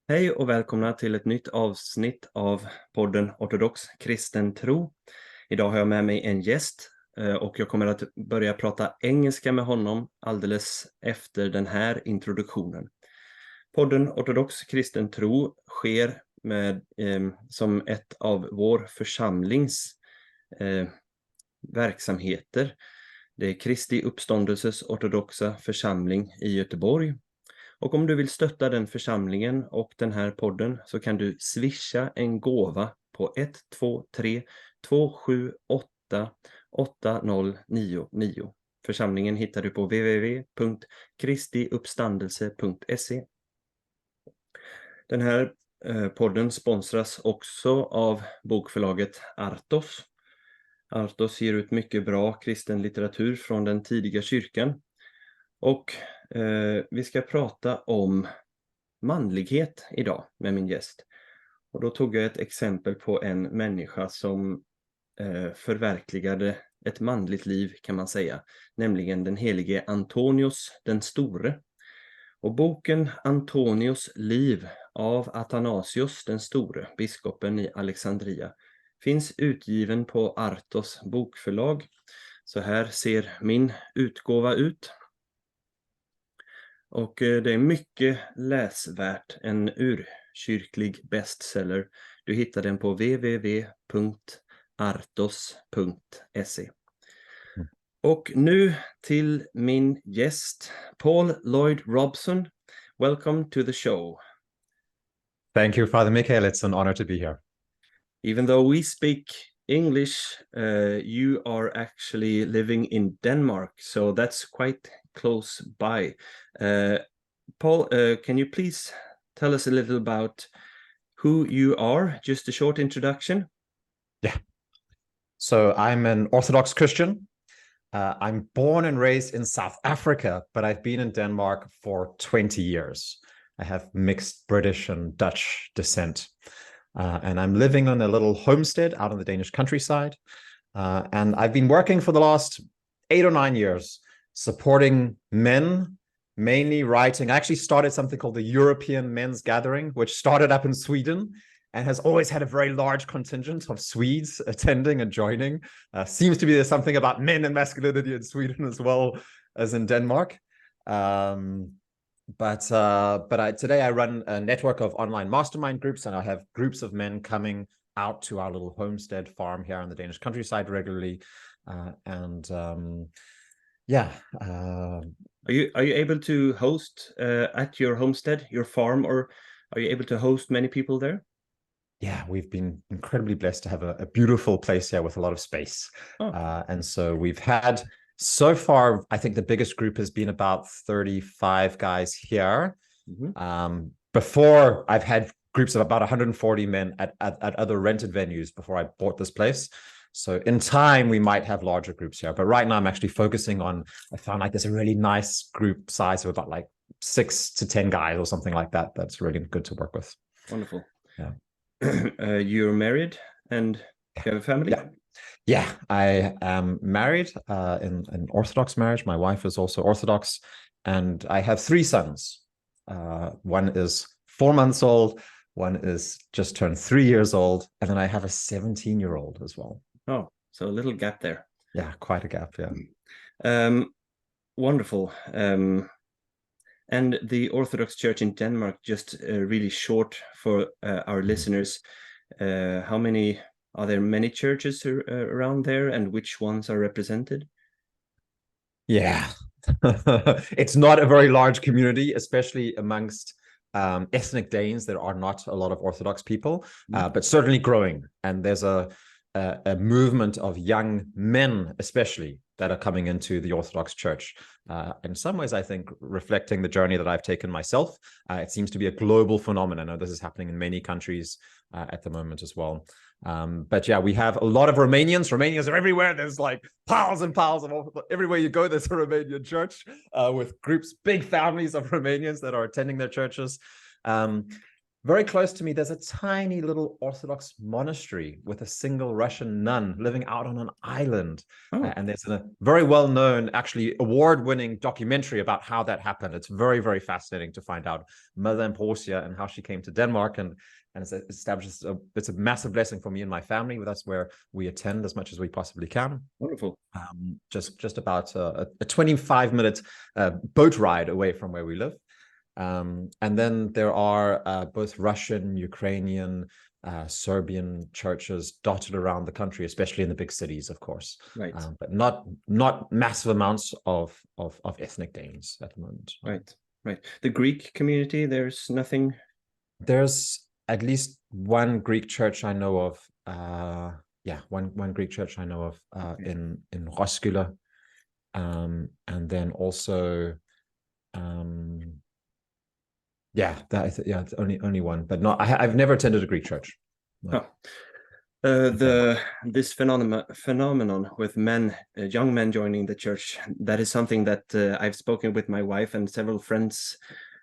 Hej och välkomna till ett nytt avsnitt av podden Ortodox kristen tro. Idag har jag med mig en gäst och jag kommer att börja prata engelska med honom alldeles efter den här introduktionen. Podden Ortodox kristen tro sker som ett av vår församlings verksamheter. Det är Kristi uppståndelses ortodoxa församling i Göteborg. Och om du vill stötta den församlingen och den här podden så kan du swisha en gåva på 123 278 8099. Församlingen hittar du på www.kristiuppstandelse.se. Den här podden sponsras också av bokförlaget Artos. Artos ger ut mycket bra kristen litteratur från den tidiga kyrkan. Och vi ska prata om manlighet idag med min gäst. Och då tog jag ett exempel på en människa som förverkligade ett manligt liv kan man säga. Nämligen den helige Antonius den store. Och boken Antonius liv av Athanasius den store, biskopen i Alexandria, finns utgiven på Artos bokförlag. Så här ser min utgåva ut. Och det är mycket läsvärt, en urkyrklig bestseller. Du hittar den på www.artos.se. Och nu till min gäst, Paul Robson. Welcome to the show. Thank you, Father Mikael. It's an honor to be here. Even though we speak English, you are actually living in Denmark, so that's quite close by. Paul, can you please tell us a little about who you are? Just a short introduction. Yeah. So I'm an Orthodox Christian. I'm born and raised in South Africa, but I've been in Denmark for 20 years. I have mixed British and Dutch descent. And I'm living on a little homestead out in the Danish countryside. And I've been working for the last 8 or 9 years, supporting men, mainly writing. I actually started something called the European Men's Gathering, which started up in Sweden and has always had a very large contingent of Swedes attending and joining. Seems to be there's something about men and masculinity in Sweden as well as in Denmark. Today I run a network of online mastermind groups, and I have groups of men coming out to our little homestead farm here in the Danish countryside regularly. Are you able to host at your homestead, your farm, or are you able to host many people there? Yeah, we've been incredibly blessed to have a beautiful place here with a lot of space. And so we've had, so far, I think the biggest group has been about 35 guys here. Mm-hmm. Before, I've had groups of about 140 men at other rented venues before I bought this place. So in time, we might have larger groups here. But right now, I'm actually focusing on, I found like there's a really nice group size of about like 6 to 10 guys or something like that. That's really good to work with. Wonderful. Yeah. You're married and you have a family? Yeah, I am married in an Orthodox marriage. My wife is also Orthodox, and I have 3 sons. One is 4 months old, one is just turned 3 years old, and then I have a 17-year-old as well. Oh, so a little gap there. Yeah, quite a gap, yeah. Wonderful. And the Orthodox Church in Denmark, just really short for our listeners, are there many churches around there, and which ones are represented? Yeah, it's not a very large community, especially amongst ethnic Danes. There are not a lot of Orthodox people, but certainly growing. And there's a movement of young men, especially, that are coming into the Orthodox Church. In some ways, I think, reflecting the journey that I've taken myself. It seems to be a global phenomenon. I know this is happening in many countries at the moment as well. But yeah, we have a lot of Romanians. Romanians are everywhere. There's like piles and piles of everywhere you go. There's a Romanian church with groups, big families of Romanians that are attending their churches. very close to me, there's a tiny little Orthodox monastery with a single Russian nun living out on an island. Oh, And there's a very well-known, actually award-winning documentary about how that happened. It's very, very fascinating to find out Mother Emporcia and how she came to Denmark, and it's established. It's a massive blessing for me and my family. That's where we attend as much as we possibly can. wonderful. Just about a 25-minute boat ride away from where we live. And then there are both Russian, Ukrainian, Serbian churches dotted around the country, especially in the big cities, of course. Right. But not massive amounts of ethnic Danes at the moment. Right. The Greek community, there's nothing. There's at least one Greek church I know of. One Greek church I know of in Roskilde, and then also. It's only one, but not. I've never attended a Greek church. No. This phenomenon with young men joining the church, that is something that I've spoken with my wife and several friends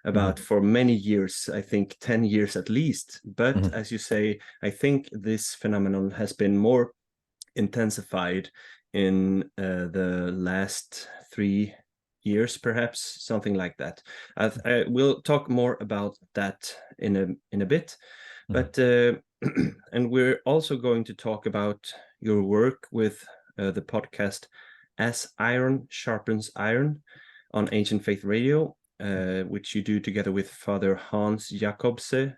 about for many years. I think 10 years at least. But as you say, I think this phenomenon has been more intensified in the last 3 years, perhaps, something like that. We'll talk more about that in a bit, but and we're also going to talk about your work with the podcast As Iron Sharpens Iron on Ancient Faith Radio, which you do together with Father Hans Jakobse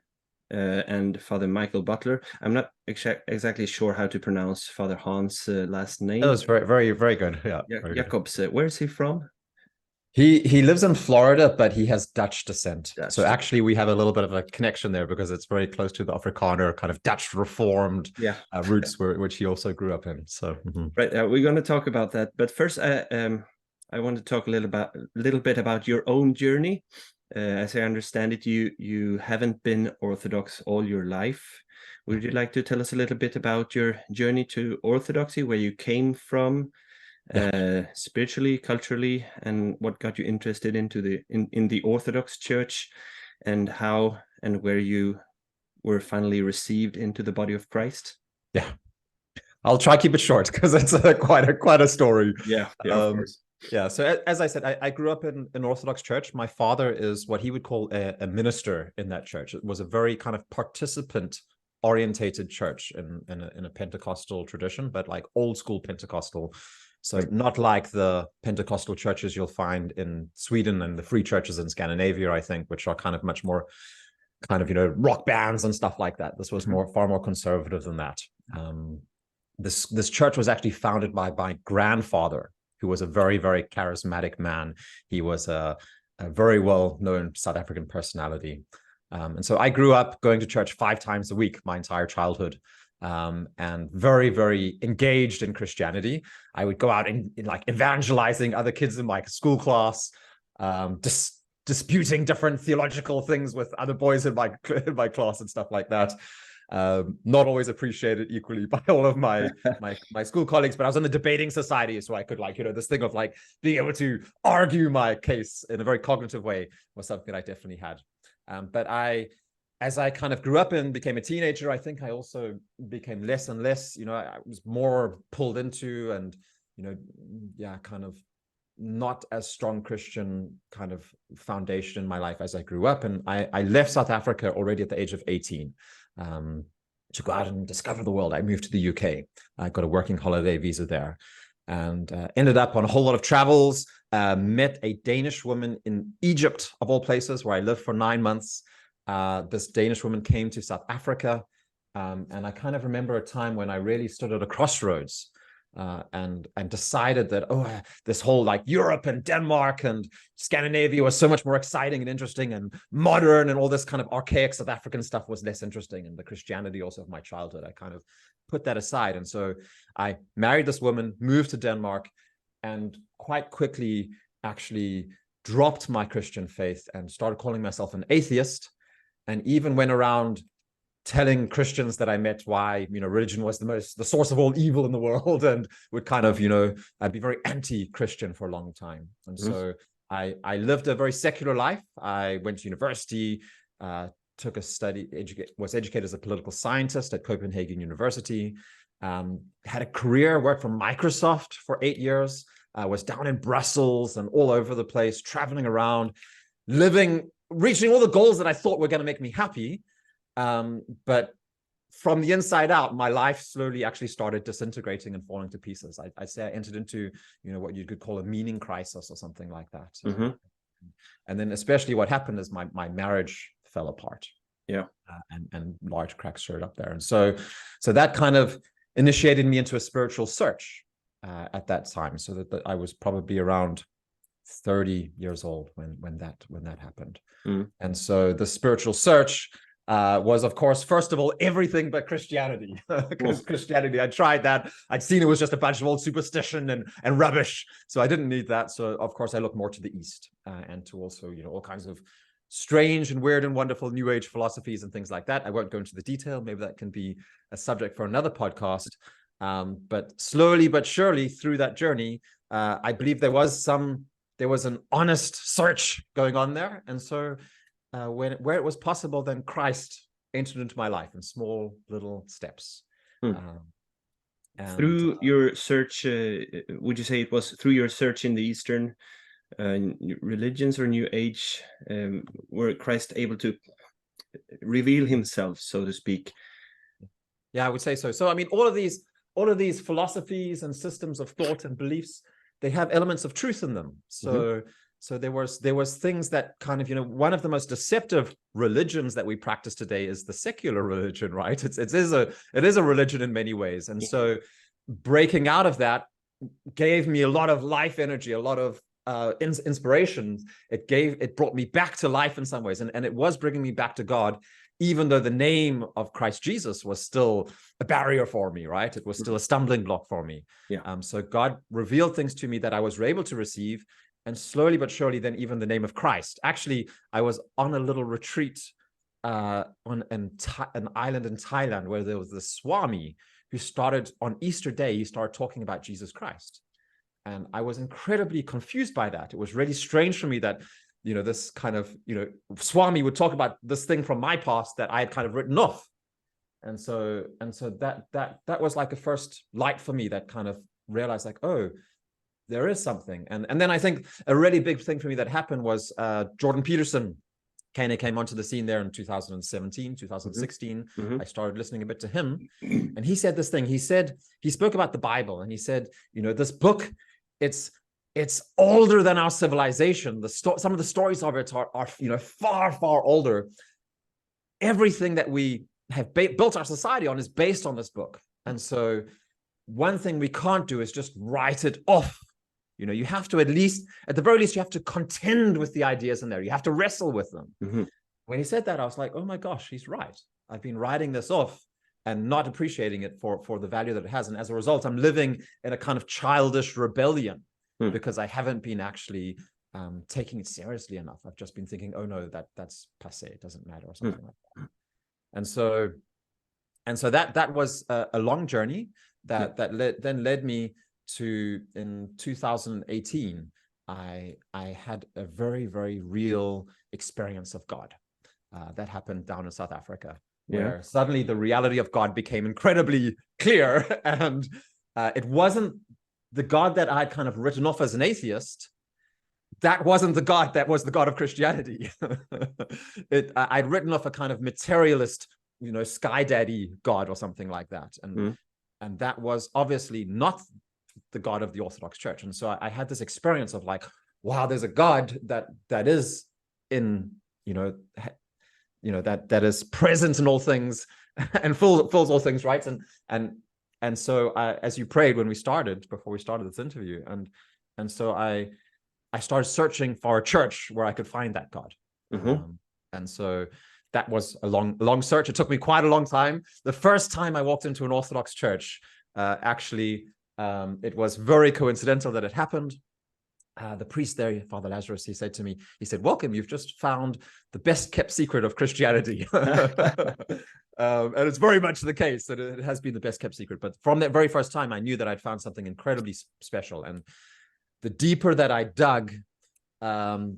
and Father Mikael Butler. I'm not exactly sure how to pronounce Father Hans' last name. That was very, very, very good. Yeah, Jakobse. Where is he from? He lives in Florida, but he has Dutch descent. So actually, we have a little bit of a connection there because it's very close to the Afrikaner kind of Dutch Reformed roots, which he also grew up in. So right, we're going to talk about that. But first, I want to talk a little bit about your own journey. As I understand it, you haven't been Orthodox all your life. Would you like to tell us a little bit about your journey to Orthodoxy, where you came from? Spiritually, culturally, and what got you interested into in the Orthodox Church, and how and where you were finally received into the body of Christ? Yeah, I'll try to keep it short because it's quite a story. Yeah, of course. Yeah, so as I said, I grew up in an Orthodox church. My father is what he would call a minister in that church. It was a very kind of participant-orientated church in a Pentecostal tradition, but like old school Pentecostal. So not like the Pentecostal churches you'll find in Sweden and the free churches in Scandinavia, I think, which are kind of much more kind of, rock bands and stuff like that. This was far more conservative than that. This church was actually founded by my grandfather, who was a very, very charismatic man. He was a very well-known South African personality. And so I grew up going to church 5 times a week my entire childhood. And very, very engaged in Christianity. I would go out in like evangelizing other kids in my school class, disputing different theological things with other boys in my class and stuff like that. Not always appreciated equally by all of my school colleagues, but I was in the debating society, so I could this thing of like being able to argue my case in a very cognitive way was something that I definitely had. But as I kind of grew up and became a teenager, I think I also became less and less, I was more pulled into and, kind of not as strong Christian kind of foundation in my life as I grew up. And I left South Africa already at the age of 18 to go out and discover the world. I moved to the UK. I got a working holiday visa there and ended up on a whole lot of travels, met a Danish woman in Egypt, of all places, where I lived for 9 months. This Danish woman came to South Africa, and I kind of remember a time when I really stood at a crossroads and decided that, this whole like Europe and Denmark and Scandinavia was so much more exciting and interesting and modern, and all this kind of archaic South African stuff was less interesting, and the Christianity also of my childhood, I kind of put that aside. And so I married this woman, moved to Denmark, and quite quickly actually dropped my Christian faith and started calling myself an atheist. And even went around telling Christians that I met why, religion was the source of all evil in the world, and would kind of, I'd be very anti-Christian for a long time. And so I lived a very secular life. I went to university, took a study, was educated as a political scientist at Copenhagen University, had a career, worked for Microsoft for 8 years, was down in Brussels and all over the place, traveling around, reaching all the goals that I thought were going to make me happy. But from the inside out, my life slowly actually started disintegrating and falling to pieces. I'd say I entered into, what you could call a meaning crisis or something like that. Mm-hmm. And then especially what happened is my marriage fell apart. Yeah. And large cracks showed up there. And so that kind of initiated me into a spiritual search at that time. So that I was probably around 30 years old when that happened. Mm. And so the spiritual search was, of course, first of all, everything but Christianity. Because Christianity, I tried that. I'd seen it was just a bunch of old superstition and rubbish. So I didn't need that. So, of course, I looked more to the East and to also, all kinds of strange and weird and wonderful New Age philosophies and things like that. I won't go into the detail. Maybe that can be a subject for another podcast. But slowly but surely through that journey, I believe there was an honest search going on there. And so where it was possible, then Christ entered into my life in small little steps. Through your search, would you say it was through your search in the Eastern religions or New Age, were Christ able to reveal himself, so to speak? Yeah, I would say so. So, I mean, all of these philosophies and systems of thought and beliefs, they have elements of truth in them. So, so there was things that kind of, one of the most deceptive religions that we practice today is the secular religion, right? It is a religion in many ways. And so breaking out of that gave me a lot of life energy, a lot of inspiration. It brought me back to life in some ways. And it was bringing me back to God, even though the name of Christ Jesus was still a barrier for me, right? It was still a stumbling block for me. Yeah. So God revealed things to me that I was able to receive. And slowly but surely, then even the name of Christ. Actually, I was on a little retreat on an island in Thailand where there was this Swami who started on Easter Day, he started talking about Jesus Christ. And I was incredibly confused by that. It was really strange for me that, this kind of, Swami would talk about this thing from my past that I had kind of written off. And so that was like a first light for me that kind of realized like, oh, there is something. And then I think a really big thing for me that happened was Jordan Peterson came onto the scene there in 2017, 2016. I started listening a bit to him. And he said this thing. He spoke about the Bible. And he said, this book, it's older than our civilization. Some of the stories of it are far, far older. Everything that we have built our society on is based on this book. And so one thing we can't do is just write it off. You have to at the very least, you have to contend with the ideas in there. You have to wrestle with them. When he said that, I was like, oh my gosh, he's right. I've been writing this off and not appreciating it for the value that it has. And as a result, I'm living in a kind of childish rebellion because I haven't been actually taking it seriously enough. I've just been thinking, oh no, that's passé. It doesn't matter or something like that. And so that was a long journey that led me to, in 2018, I had a very, very real experience of God. That happened down in South Africa, where suddenly the reality of God became incredibly clear. And it wasn't the God that I had kind of written off as an atheist. That wasn't the God that was the God of Christianity. I'd written off a kind of materialist, sky daddy God or something like that. And that was obviously not the God of the Orthodox Church. And so I had this experience of like, wow, there's a God that is in, that is present in all things and fills all things, right? And so as you prayed before we started this interview, and so I started searching for a church where I could find that God. And so that was a long search. It took me quite a long time. The first time I walked into an Orthodox church, it was very coincidental that it happened. The priest there, Father Lazarus, he said to me, welcome, you've just found the best kept secret of Christianity. And it's very much the case that it has been the best kept secret. But from that very first time, I knew that I'd found something incredibly special. And the deeper that I dug, the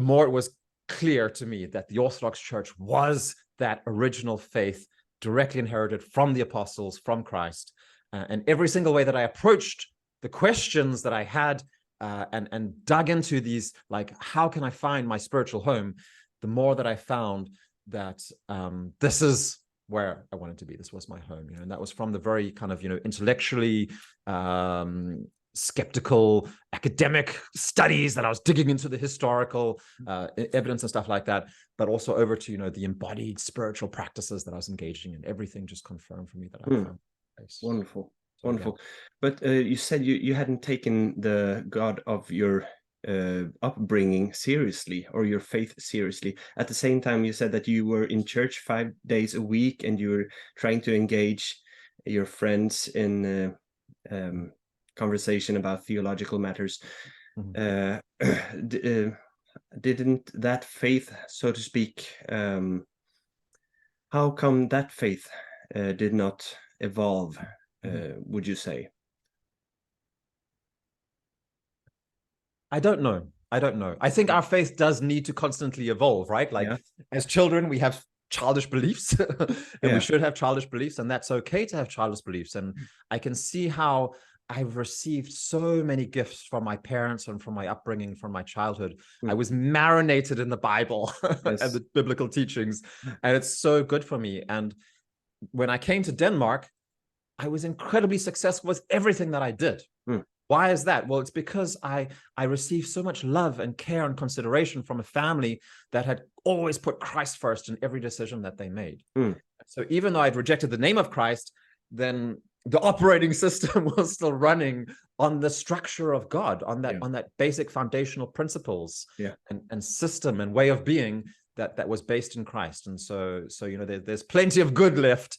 more it was clear to me that the Orthodox Church was that original faith directly inherited from the apostles, from Christ. And every single way that I approached the questions that I had and dug into these, like, how can I find my spiritual home? The more that I found that this is where I wanted to be. This was my home, and that was from the very kind of, intellectually skeptical academic studies that I was digging into, the historical evidence and stuff like that, but also over to, the embodied spiritual practices that I was engaging in. Everything just confirmed for me that I found place. Wonderful. So, Wonderful. Yeah. But you said you hadn't taken the God of your upbringing seriously, or your faith seriously. At the same time, you said that you were in church 5 days a week, and you were trying to engage your friends in conversation about theological matters. Didn't that faith, so to speak, how come that faith did not evolve, would you say? I don't know. I think our faith does need to constantly evolve, right? Like, as children, we have childish beliefs and we should have childish beliefs, and that's okay to have childish beliefs. And I can see how I've received so many gifts from my parents and from my upbringing, from my childhood. I was marinated in the Bible and the biblical teachings, and it's so good for me. And when I came to Denmark, I was incredibly successful with everything that I did. Why is that? Well, it's because I received so much love and care and consideration from a family that had always put Christ first in every decision that they made. So even though I'd rejected the name of Christ, then the operating system was still running on the structure of God, on that basic foundational principles and system and way of being that was based in Christ. And so there's plenty of good left.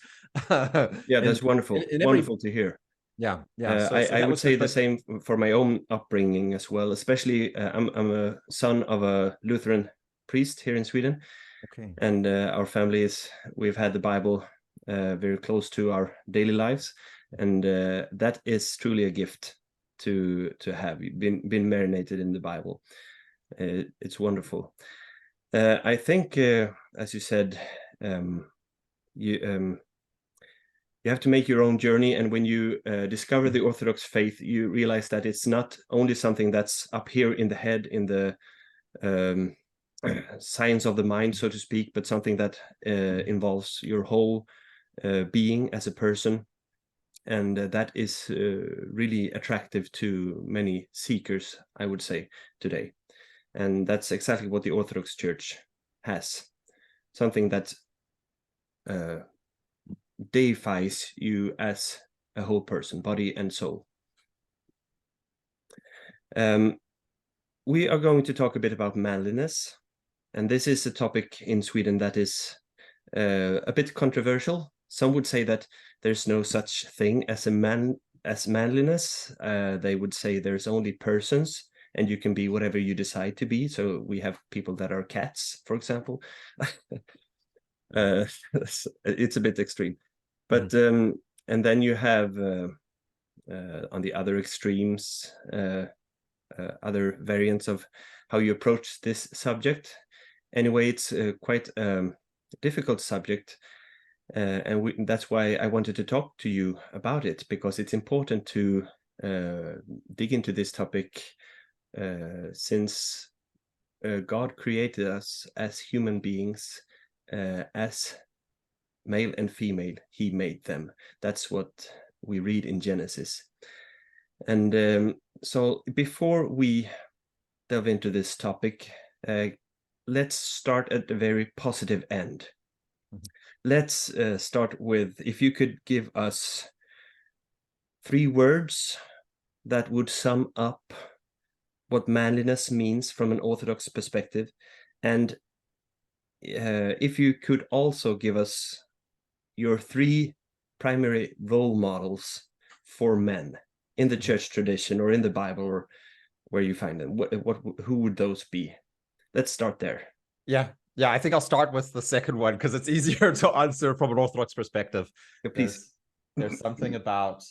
That's wonderful. Wonderful to hear. So I would say the same for my own upbringing as well. Especially, I'm a son of a Lutheran priest here in Sweden. Okay. And our family we've had the Bible very close to our daily lives, and that is truly a gift to have been marinated in the Bible. It's wonderful. I think, as you said, you have to make your own journey, and when you discover the Orthodox faith, you realize that it's not only something that's up here in the head, in the science of the mind, so to speak, but something that involves your whole being as a person, and that is really attractive to many seekers, I would say, today. And that's exactly what the Orthodox Church has, something that deifies you as a whole person, body and soul. We are going to talk a bit about manliness, and this is a topic in Sweden that is a bit controversial. Some would say that there's no such thing as manliness. They would say there's only persons, and you can be whatever you decide to be. So we have people that are cats, for example. It's a bit extreme. But and then you have on the other extremes other variants of how you approach this subject. Anyway, it's quite a difficult subject, and that's why I wanted to talk to you about it, because it's important to dig into this topic, since God created us as human beings, as male and female. He made them. That's what we read in Genesis. And so before we delve into this topic, let's start at the very positive end. Let's start with, if you could give us 3 words that would sum up what manliness means from an Orthodox perspective, and if you could also give us your 3 primary role models for men in the church tradition or in the Bible, or where you find them. Who would those be? Let's start there. Yeah, I think I'll start with the second one, because it's easier to answer from an Orthodox perspective. Please. There's something about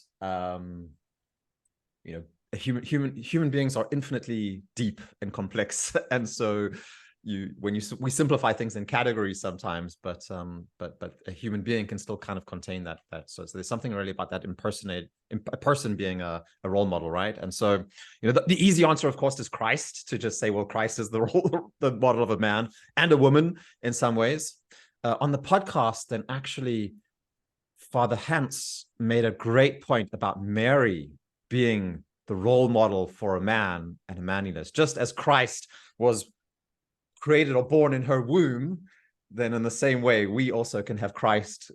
human beings are infinitely deep and complex, and so we simplify things in categories sometimes, but a human being can still kind of contain that. So there's something really about that a person being a role model, right? And so, the easy answer, of course, is Christ, to just say, well, Christ is the model of a man and a woman in some ways. On the podcast, then actually, Father Hans made a great point about Mary being the role model for a man and a manliness. Just as Christ was created or born in her womb, then in the same way, we also can have Christ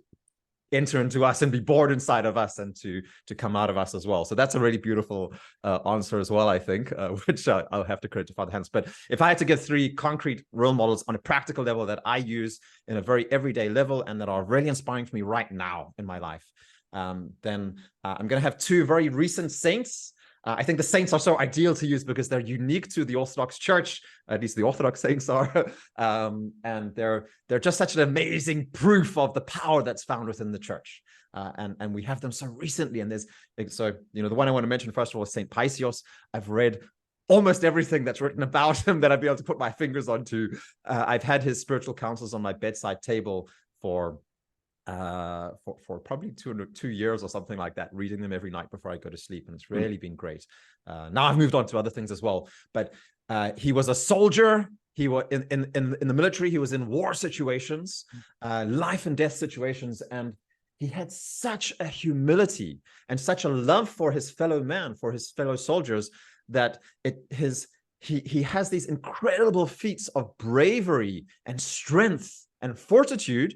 enter into us and be born inside of us and to come out of us as well. So that's a really beautiful answer as well, I think, which I'll have to credit to Father Hans. But if I had to give 3 concrete role models on a practical level that I use in a very everyday level and that are really inspiring for me right now in my life, then I'm going to have 2 very recent saints. I think the saints are so ideal to use because they're unique to the Orthodox Church, at least the Orthodox saints are, and they're just such an amazing proof of the power that's found within the Church, and we have them so recently. And the one I want to mention first of all is Saint Paisios. I've read almost everything that's written about him that I'd be able to put my fingers onto. I've had his spiritual counsels on my bedside table for probably 2 years or something like that, reading them every night before I go to sleep, and it's really been great. Now I've moved on to other things as well, but he was a soldier. He was in the military. He was in war situations, life and death situations, and he had such a humility and such a love for his fellow man, for his fellow soldiers, that he has these incredible feats of bravery and strength and fortitude.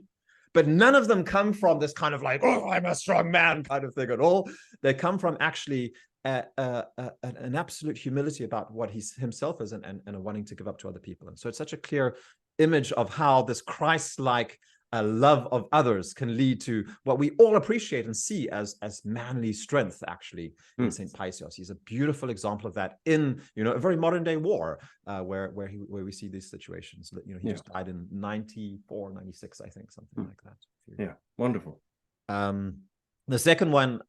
But none of them come from this kind of like, oh, I'm a strong man kind of thing at all. They come from actually an absolute humility about what he himself is and a wanting to give up to other people. And so it's such a clear image of how this Christ-like love of others can lead to what we all appreciate and see as manly strength, actually, in St. Paisios. He's a beautiful example of that in, a very modern day war, where we see these situations. He just died in 94, 96, I think, something like that. Yeah, wonderful. The second one,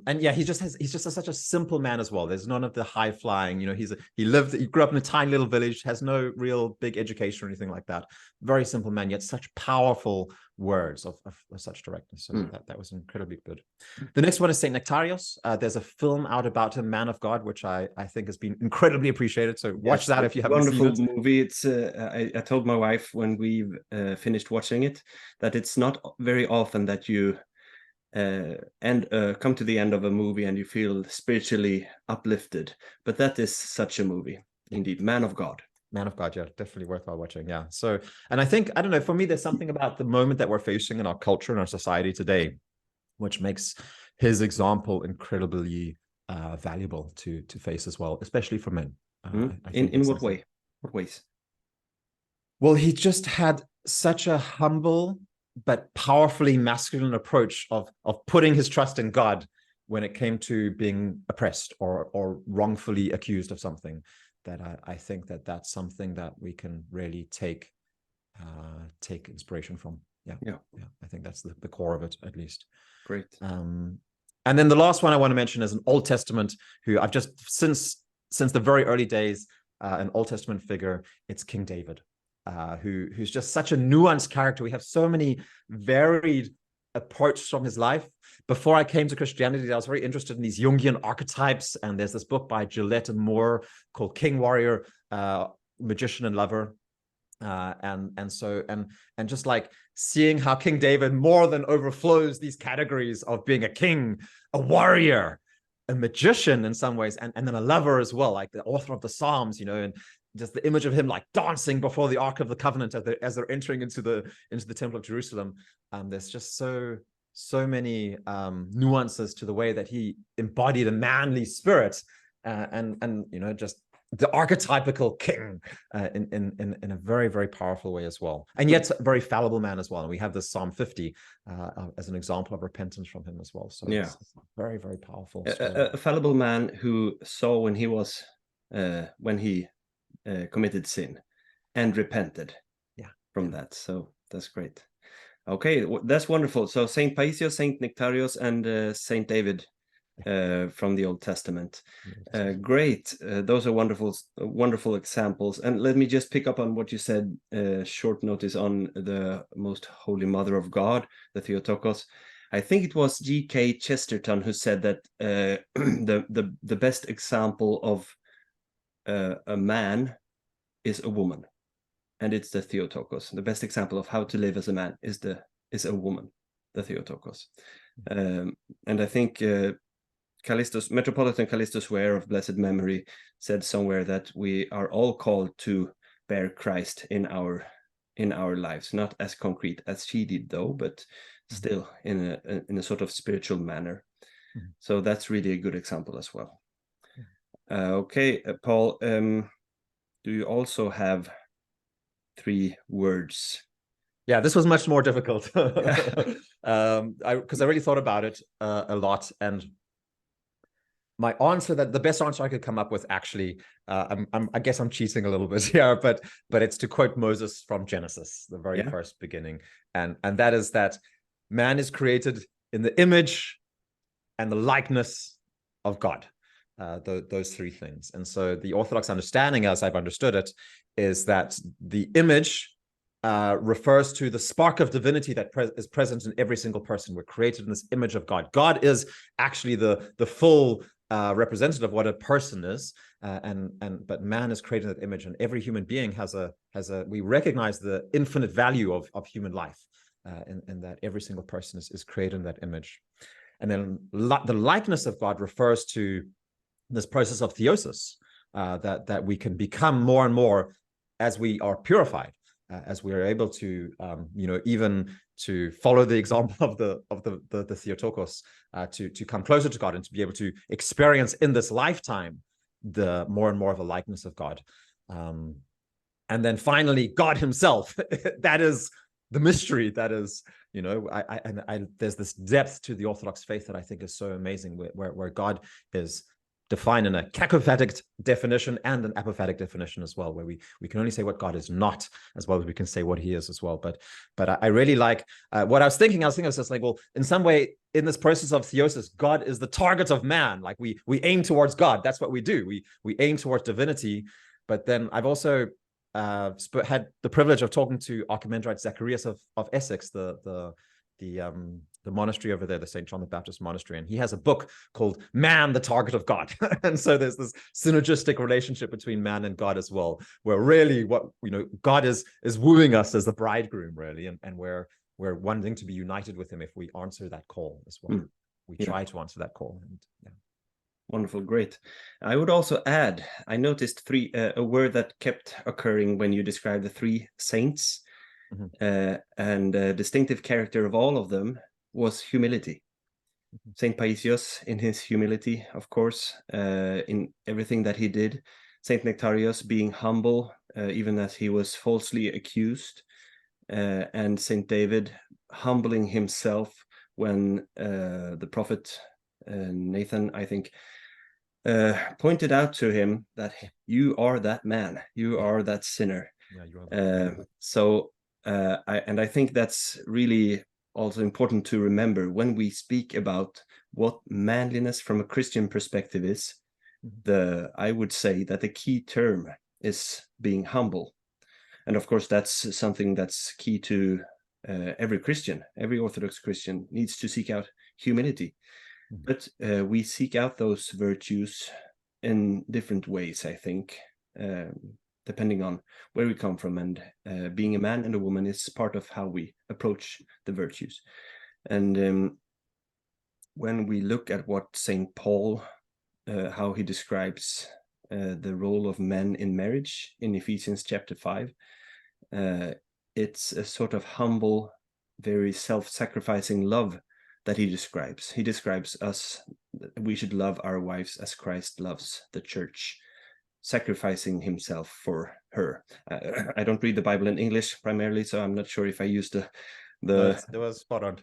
he's just such a simple man as well. There's none of the high flying. He grew up in a tiny little village, has no real big education or anything like that. Very simple man, yet such powerful words of such directness. So that was incredibly good. The next one is Saint Nectarios. There's a film out about him, Man of God, which I think has been incredibly appreciated. So watch that if you haven't seen it. Wonderful movie. It's I told my wife when we finished watching it that it's not very often that you come to the end of a movie and you feel spiritually uplifted, but that is such a movie indeed. Man of God, yeah, definitely worthwhile watching. Yeah. So, and I think, I don't know, for me, there's something about the moment that we're facing in our culture and our society today, which makes his example incredibly valuable to face as well, especially for men. In what way? What ways? Well, he just had such a humble but powerfully masculine approach of putting his trust in God when it came to being oppressed or wrongfully accused of something, that I think that's something that we can really take inspiration from. Yeah. I think that's the core of it, at least. Great. And then the last one I want to mention is an Old Testament who I've just, since the very early days, an Old Testament figure. It's King David. Who's just such a nuanced character. We have so many varied approaches from his life. Before I came to Christianity, I was very interested in these Jungian archetypes, and there's this book by Gillette Moore called King, Warrior, Magician, and Lover. And just like seeing how King David more than overflows these categories of being a king, a warrior, a magician in some ways, and then a lover as well, like the author of the Psalms, and just the image of him like dancing before the Ark of the Covenant as they're entering into the Temple of Jerusalem. There's just so many nuances to the way that he embodied a manly spirit, and just the archetypical king in a very, very powerful way as well, and yet a very fallible man as well. And we have this Psalm 50 as an example of repentance from him as well. So it's very, very powerful. A fallible man who saw when he committed sin and repented from that. So that's great. Okay, that's wonderful. So Saint Paisios, Saint Nectarios, and Saint David from the Old Testament. Great. Those are wonderful examples. And let me just pick up on what you said, short notice on the Most Holy Mother of God, the Theotokos. I think it was G.K. Chesterton who said that the best example of a man is a woman, and it's the Theotokos. The best example of how to live as a man is a woman, the Theotokos. And I think Metropolitan Callistus Ware of blessed memory said somewhere that we are all called to bear Christ in our lives, not as concrete as she did though, but still in a sort of spiritual manner. So that's really a good example as well. Okay, Paul, do you also have 3 words? Yeah, this was much more difficult because I really thought about it a lot, and my answer, that the best answer I could come up with, actually, I guess I'm cheating a little bit here, but it's to quote Moses from Genesis, the very first beginning, and that is that man is created in the image and the likeness of God. Those 3 things. And so the Orthodox understanding, as I've understood it, is that the image refers to the spark of divinity that is present in every single person. We're created in this image of God. God is actually the full representative of what a person is, but man is created in that image, and every human being we recognize the infinite value of human life, and that every single person is created in that image. And then the likeness of God refers to this process of theosis, that we can become more and more as we are purified, as we are able to, even to follow the example of the Theotokos, to come closer to God and to be able to experience in this lifetime the more and more of a likeness of God. And then finally, God Himself. That is the mystery. That is, there's this depth to the Orthodox faith that I think is so amazing, where God is defined in a kakophatic definition and an apophatic definition as well, where we can only say what God is not, as well as we can say what He is as well. But I really like what I was thinking. I was just like, well, in some way, in this process of theosis, God is the target of man. Like we aim towards God. That's what we do. We aim towards divinity. But then I've also had the privilege of talking to Archimandrite Zacharias of Essex, the monastery over there, the St. John the Baptist monastery, and he has a book called Man, the Target of God. And so there's this synergistic relationship between man and God as well, where really God is wooing us as the bridegroom, really, and we're wanting to be united with Him if we answer that call as well. We try to answer that call. And Wonderful, great. I would also add, I noticed a word that kept occurring when you described the 3 saints, and a distinctive character of all of them was humility. Saint Paisios, in his humility, of course, in everything that he did. Saint Nectarios being humble, even as he was falsely accused, and Saint David humbling himself when the prophet Nathan, I think, pointed out to him that you are that man, you are that sinner. I think that's really also important to remember when we speak about what manliness from a Christian perspective is. I would say that the key term is being humble, and of course that's something that's key to every Christian. Every Orthodox Christian needs to seek out humility, but we seek out those virtues in different ways, I think, depending on where we come from, and being a man and a woman is part of how we approach the virtues. And when we look at what St. Paul, how he describes the role of men in marriage in Ephesians chapter 5, it's a sort of humble, very self-sacrificing love that he describes. He describes us, we should love our wives as Christ loves the church, sacrificing himself for her. I don't read the Bible in English primarily, so I'm not sure if I used the It was spot on.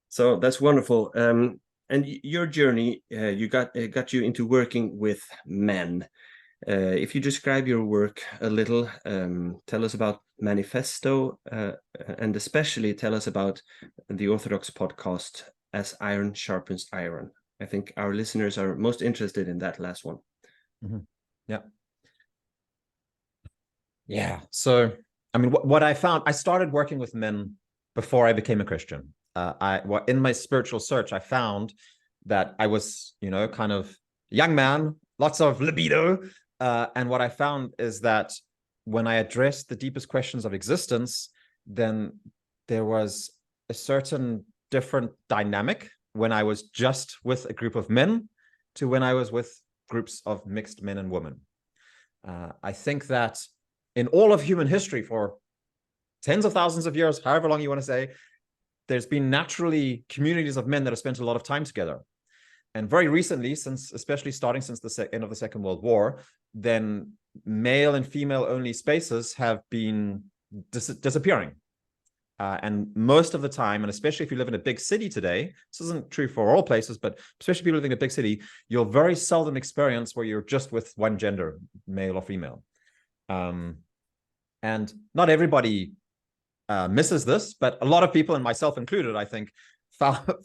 So that's wonderful. And your journey, got you into working with men. If you describe your work a little, tell us about Manifesto, and especially tell us about the Orthodox podcast as iron sharpens iron. I think our listeners are most interested in that last one. Yeah. Yeah. So, I mean, what I found, I started working with men before I became a Christian. In my spiritual search, I found that I was, kind of a young man, lots of libido. And what I found is that when I addressed the deepest questions of existence, then there was a certain different dynamic when I was just with a group of men to when I was with groups of mixed men and women. I think that in all of human history, for tens of thousands of years, however long you want to say, there's been naturally communities of men that have spent a lot of time together. And very recently, especially starting since the end of the Second World War, then male and female only spaces have been disappearing. And most of the time, and especially if you live in a big city today, this isn't true for all places, but especially people living in a big city, you'll very seldom experience where you're just with one gender, male or female. And not everybody misses this, but a lot of people, and myself included, I think,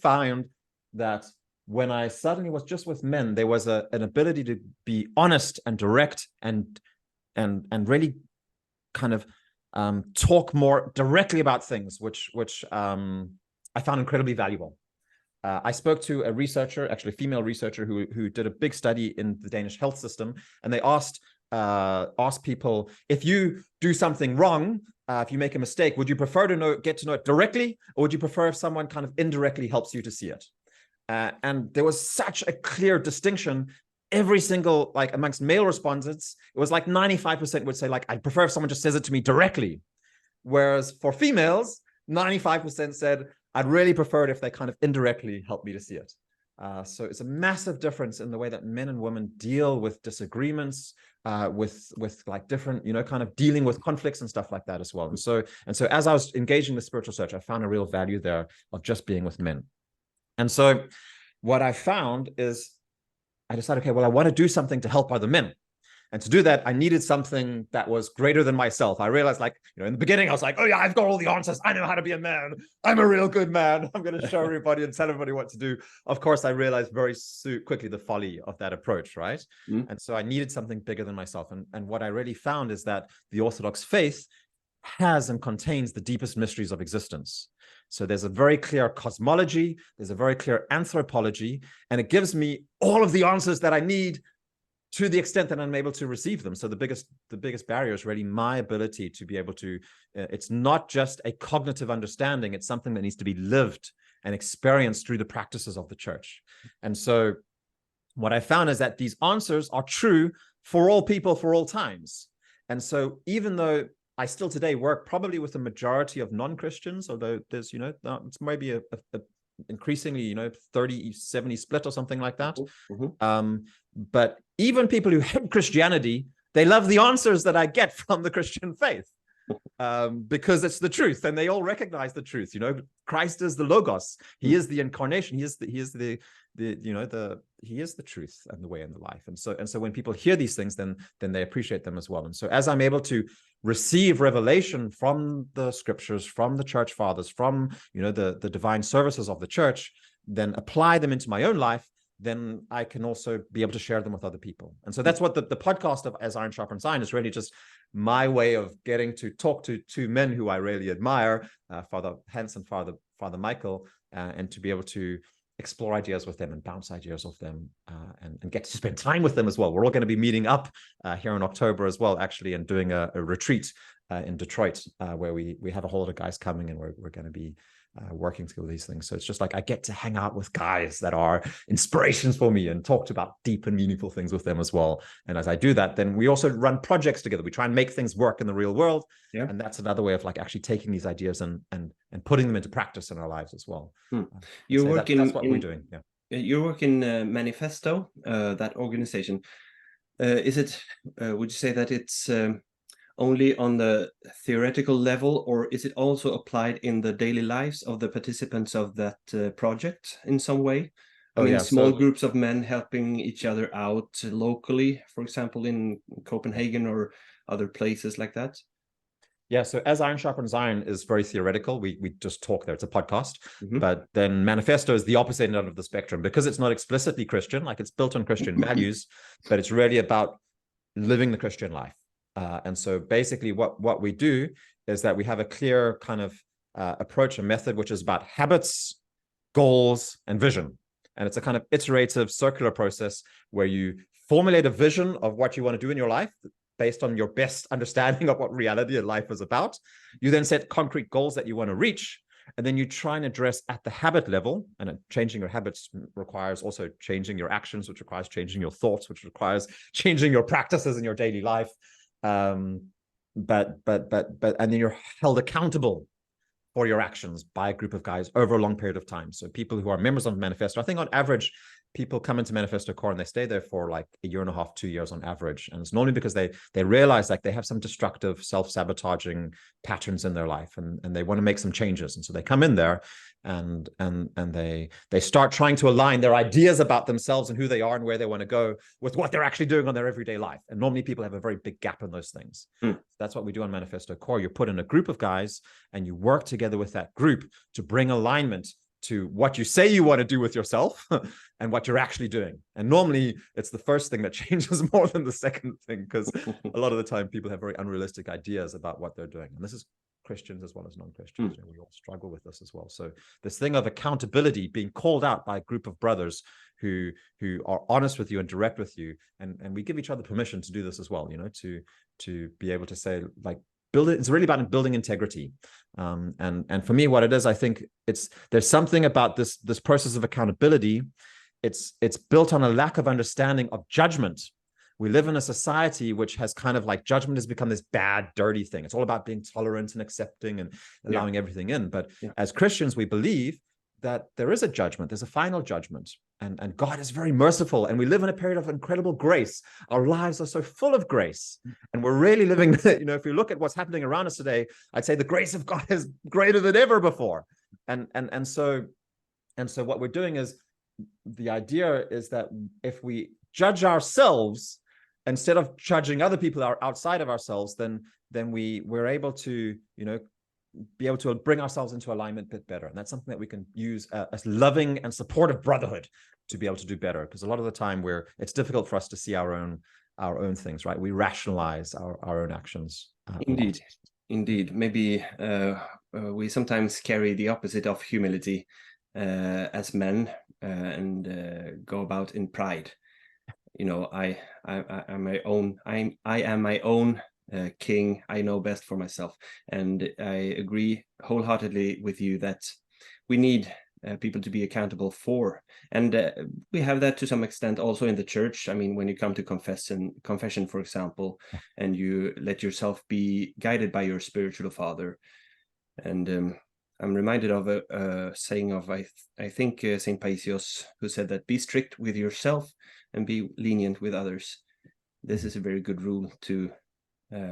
found that when I suddenly was just with men, there was an ability to be honest and direct and really kind of talk more directly about things, which I found incredibly valuable. I spoke to a researcher, actually a female researcher, who did a big study in the Danish health system, and they asked people, if you do something wrong, if you make a mistake, would you prefer to get to know it directly, or would you prefer if someone kind of indirectly helps you to see it? And there was such a clear distinction. Every single, like amongst male respondents, it was like 95% would say, like, I'd prefer if someone just says it to me directly. Whereas for females, 95% said, I'd really prefer it if they kind of indirectly help me to see it. So it's a massive difference in the way that men and women deal with disagreements, with like different, kind of dealing with conflicts and stuff like that as well. And so as I was engaging the spiritual search, I found a real value there of just being with men. And so what I found is I decided, okay, well, I want to do something to help other men. And to do that, I needed something that was greater than myself. I realized, like, in the beginning, I was like, oh yeah, I've got all the answers. I know how to be a man. I'm a real good man. I'm going to show everybody and tell everybody what to do. Of course, I realized very quickly the folly of that approach, right? And so I needed something bigger than myself. And what I really found is that the Orthodox faith has and contains the deepest mysteries of existence. So there's a very clear cosmology, there's a very clear anthropology, and it gives me all of the answers that I need to the extent that I'm able to receive them. So the biggest barrier is really my ability to be able to, it's not just a cognitive understanding, it's something that needs to be lived and experienced through the practices of the church. And so what I found is that these answers are true for all people, for all times. And so even though I still today work probably with a majority of non-Christians, although there's, it's maybe a increasingly, 30-70 split or something like that. But even people who hate Christianity, they love the answers that I get from the Christian faith. Because it's the truth, and they all recognize the truth. Christ is the Logos. He is the incarnation. He is the truth and the way and the life. And so when people hear these things, then they appreciate them as well. And so as I'm able to receive revelation from the scriptures, from the church fathers, from the divine services of the church, then apply them into my own life, then I can also be able to share them with other people. And so that's what the podcast of As Iron Sharpens Iron is really just my way of getting to talk to two men who I really admire, Father Hans and Father Mikael, and to be able to explore ideas with them and bounce ideas off them, and get to spend time with them as well. We're all going to be meeting up here in October as well, actually, and doing a retreat in Detroit, where we have a whole lot of guys coming, and we're going to be working through these things. So it's just like I get to hang out with guys that are inspirations for me and talk about deep and meaningful things with them as well. And as I do that, then we also run projects together. We try and make things work in the real world. Yeah. And that's another way of like actually taking these ideas and putting them into practice in our lives as well. You're working that's what we're doing. Yeah. You work in Manifesto, that organization. Is it, would you say that it's only on the theoretical level, or is it also applied in the daily lives of the participants of that project in some way? I mean, small groups of men helping each other out locally, for example, in Copenhagen or other places like that? Yeah, so as iron sharpens iron is very theoretical. We just talk there. It's a podcast. Mm-hmm. But then manifesto is the opposite end of the spectrum, because it's not explicitly Christian, like it's built on Christian values, but it's really about living the Christian life. And so basically what we do is that we have a clear kind of approach, a method, which is about habits, goals, and vision. And it's a kind of iterative circular process where you formulate a vision of what you want to do in your life based on your best understanding of what reality and life is about. You then set concrete goals that you want to reach, and then you try and address at the habit level. And changing your habits requires also changing your actions, which requires changing your thoughts, which requires changing your practices in your daily life. And then you're held accountable for your actions by a group of guys over a long period of time. So people who are members of Manifesto, I think on average, people come into Manifesto Core and they stay there for like a year and a half, 2 years on average. And it's normally because they realize like they have some destructive, self-sabotaging patterns in their life, and they want to make some changes. And so they come in there and they start trying to align their ideas about themselves and who they are and where they want to go with what they're actually doing on their everyday life. And normally people have a very big gap in those things. So that's what we do on Manifesto Core. You put in a group of guys and you work together with that group to bring alignment to what you say you want to do with yourself and what you're actually doing. And normally it's the first thing that changes more than the second thing, because a lot of the time people have very unrealistic ideas about what they're doing. And this is Christians as well as non-Christians. You know, we all struggle with this as well. So this thing of accountability, being called out by a group of brothers who are honest with you and direct with you, and we give each other permission to do this as well, you know, to be able to say, like, build it. It's really about building integrity. And for me, what it is, I think there's something about this process of accountability. It's built on a lack of understanding of judgment. We live in a society which has kind of like judgment has become this bad, dirty thing. It's all about being tolerant and accepting and allowing everything in. But as Christians, we believe that there is a judgment. There's a final judgment. And God is very merciful. And we live in a period of incredible grace. Our lives are so full of grace. And we're really living, you know, if you look at what's happening around us today, I'd say the grace of God is greater than ever before. And so what we're doing is, the idea is that if we judge ourselves instead of judging other people outside of ourselves, then we're able to, you know, be able to bring ourselves into alignment a bit better. And that's something that we can use as loving and supportive brotherhood to be able to do better. Because a lot of the time it's difficult for us to see our own things, right? We rationalize our own actions. Indeed. Maybe we sometimes carry the opposite of humility as men and go about in pride. You know, I am my own king. I know best for myself. And I agree wholeheartedly with you that we need people to be accountable for. And we have that to some extent also in the church. I mean, when you come to confession, for example, and you let yourself be guided by your spiritual father. And I'm reminded of a saying of, I think, St. Paisios, who said that be strict with yourself and be lenient with others. This is a very good rule to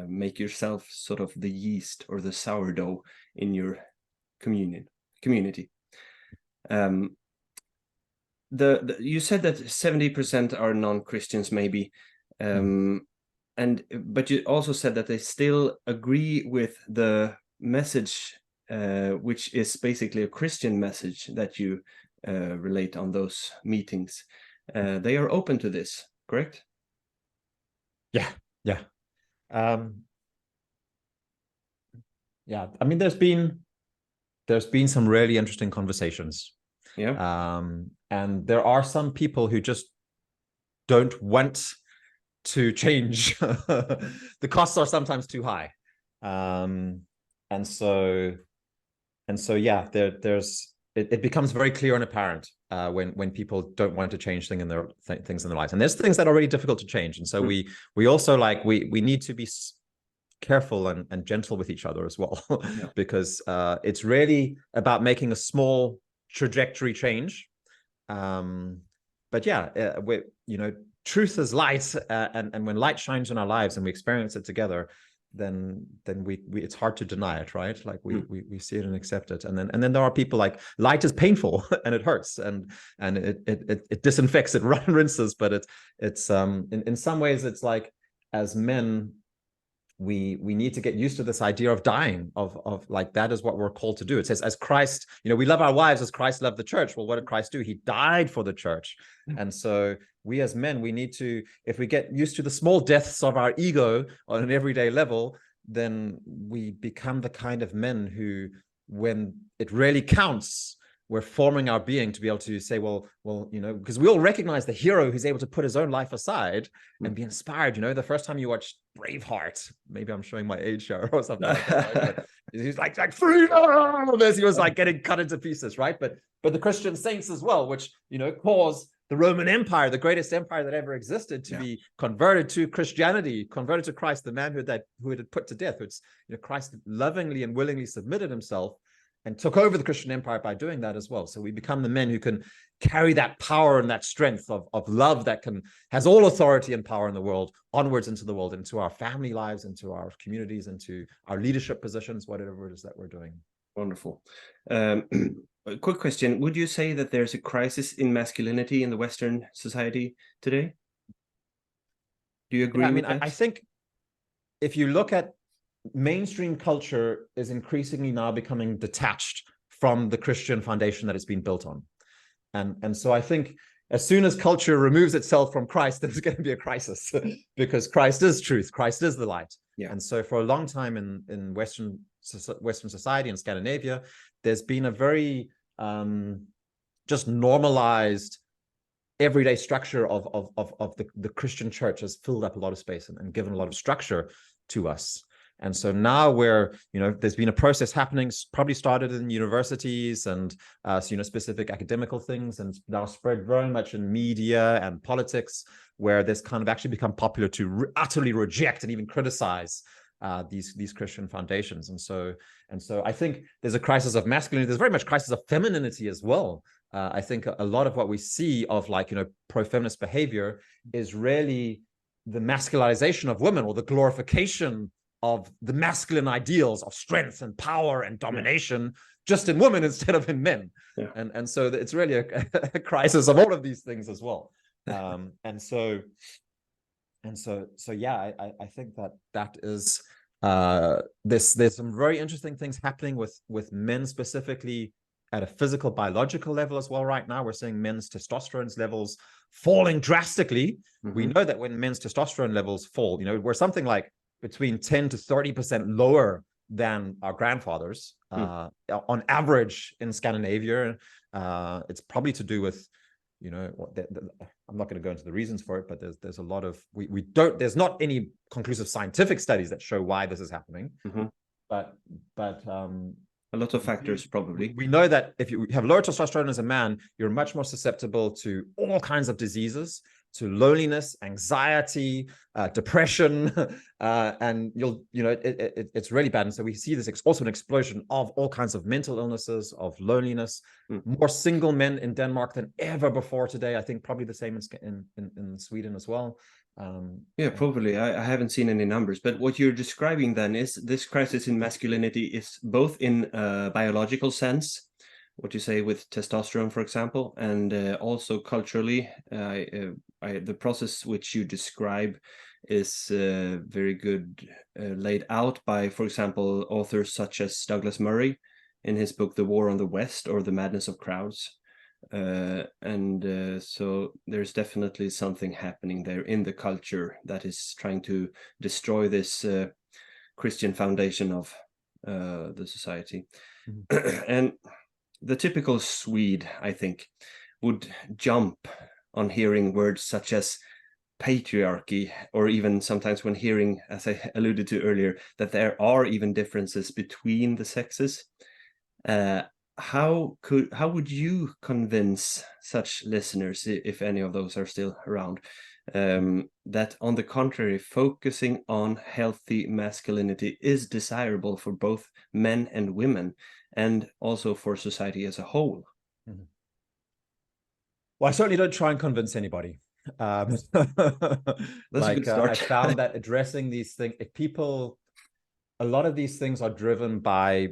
make yourself sort of the yeast or the sourdough in your community. You said that 70% are non-Christians, maybe, but you also said that they still agree with the message, which is basically a Christian message that you relate on those meetings. They are open to this, correct? Yeah. I mean, there's been some really interesting conversations. And there are some people who just don't want to change. The costs are sometimes too high. And so yeah, it becomes very clear and apparent when people don't want to change things in their lives. And there's things that are really difficult to change. And so we also we need to be careful and gentle with each other as well, because it's really about making a small trajectory change. But yeah, truth is light, and when light shines in our lives and we experience it together, then we it's hard to deny it, right? Like we see it and accept it. And then there are people like, light is painful and it hurts and it disinfects, it rinses, but it's in some ways it's like, as men, we need to get used to this idea of dying, of like, that is what we're called to do. It says, as Christ, we love our wives as Christ loved the church. Well, what did Christ do? He died for the church. And so we as men, we need to, if we get used to the small deaths of our ego on an everyday level, then we become the kind of men who, when it really counts, we're forming our being to be able to say, well, because we all recognize the hero who's able to put his own life aside and be inspired. The first time you watch Braveheart, maybe I'm showing my age here or something like that, right? But he's like freedom, as he was like getting cut into pieces, right? But the Christian saints as well, which caused the Roman Empire, the greatest empire that ever existed, to be converted to Christianity, converted to Christ, the man who had put to death. It's Christ lovingly and willingly submitted himself and took over the Christian empire by doing that as well. So we become the men who can carry that power and that strength of love that has all authority and power in the world onwards into the world, into our family lives, into our communities, into our leadership positions, whatever it is that we're doing. Wonderful. A quick question. Would you say that there's a crisis in masculinity in the Western society today? Do you agree with that? I think if you look at mainstream culture is increasingly now becoming detached from the Christian foundation that it's been built on. And so I think as soon as culture removes itself from Christ, there's going to be a crisis because Christ is truth. Christ is the light. Yeah. And so for a long time in Western society in Scandinavia, there's been a very just normalized everyday structure of the Christian church has filled up a lot of space and given a lot of structure to us. And so now there's been a process happening, probably started in universities and, specific academical things, and now spread very much in media and politics, where this kind of actually become popular to utterly reject and even criticize these Christian foundations. And so I think there's a crisis of masculinity. There's very much crisis of femininity as well. I think a lot of what we see of pro-feminist behavior is really the masculization of women, or the glorification of the masculine ideals of strength and power and domination just in women instead of in men. Yeah. And so it's really a crisis of all of these things as well. I think that is there's some very interesting things happening with men, specifically at a physical biological level as well. Right now we're seeing men's testosterone levels falling drastically. Mm-hmm. We know that when men's testosterone levels fall, we're something like between 10 to 30% lower than our grandfathers on average in Scandinavia. It's probably to do with, I'm not going to go into the reasons for it, but there's a lot of, there's not any conclusive scientific studies that show why this is happening. Mm-hmm. But a lot of factors, probably. We know that if you have lower testosterone as a man, you're much more susceptible to all kinds of diseases, to loneliness, anxiety, depression, and it's really bad. And so we see this also an explosion of all kinds of mental illnesses, of loneliness, more single men in Denmark than ever before today. I think probably the same in Sweden as well. Probably. I haven't seen any numbers, but what you're describing then is this crisis in masculinity is both in a biological sense, what you say with testosterone, for example, and also culturally. The process which you describe is very good laid out by, for example, authors such as Douglas Murray in his book The War on the West, or The Madness of Crowds. So there's definitely something happening there in the culture that is trying to destroy this Christian foundation of the society. Mm-hmm. And the typical Swede, I think, would jump on hearing words such as patriarchy, or even sometimes when hearing, as I alluded to earlier, that there are even differences between the sexes. How would you convince such listeners, if any of those are still around, that on the contrary, focusing on healthy masculinity is desirable for both men and women, and also for society as a whole? Mm-hmm. Well, I certainly don't try and convince anybody. That's a good start. I found that addressing these things, a lot of these things are driven by,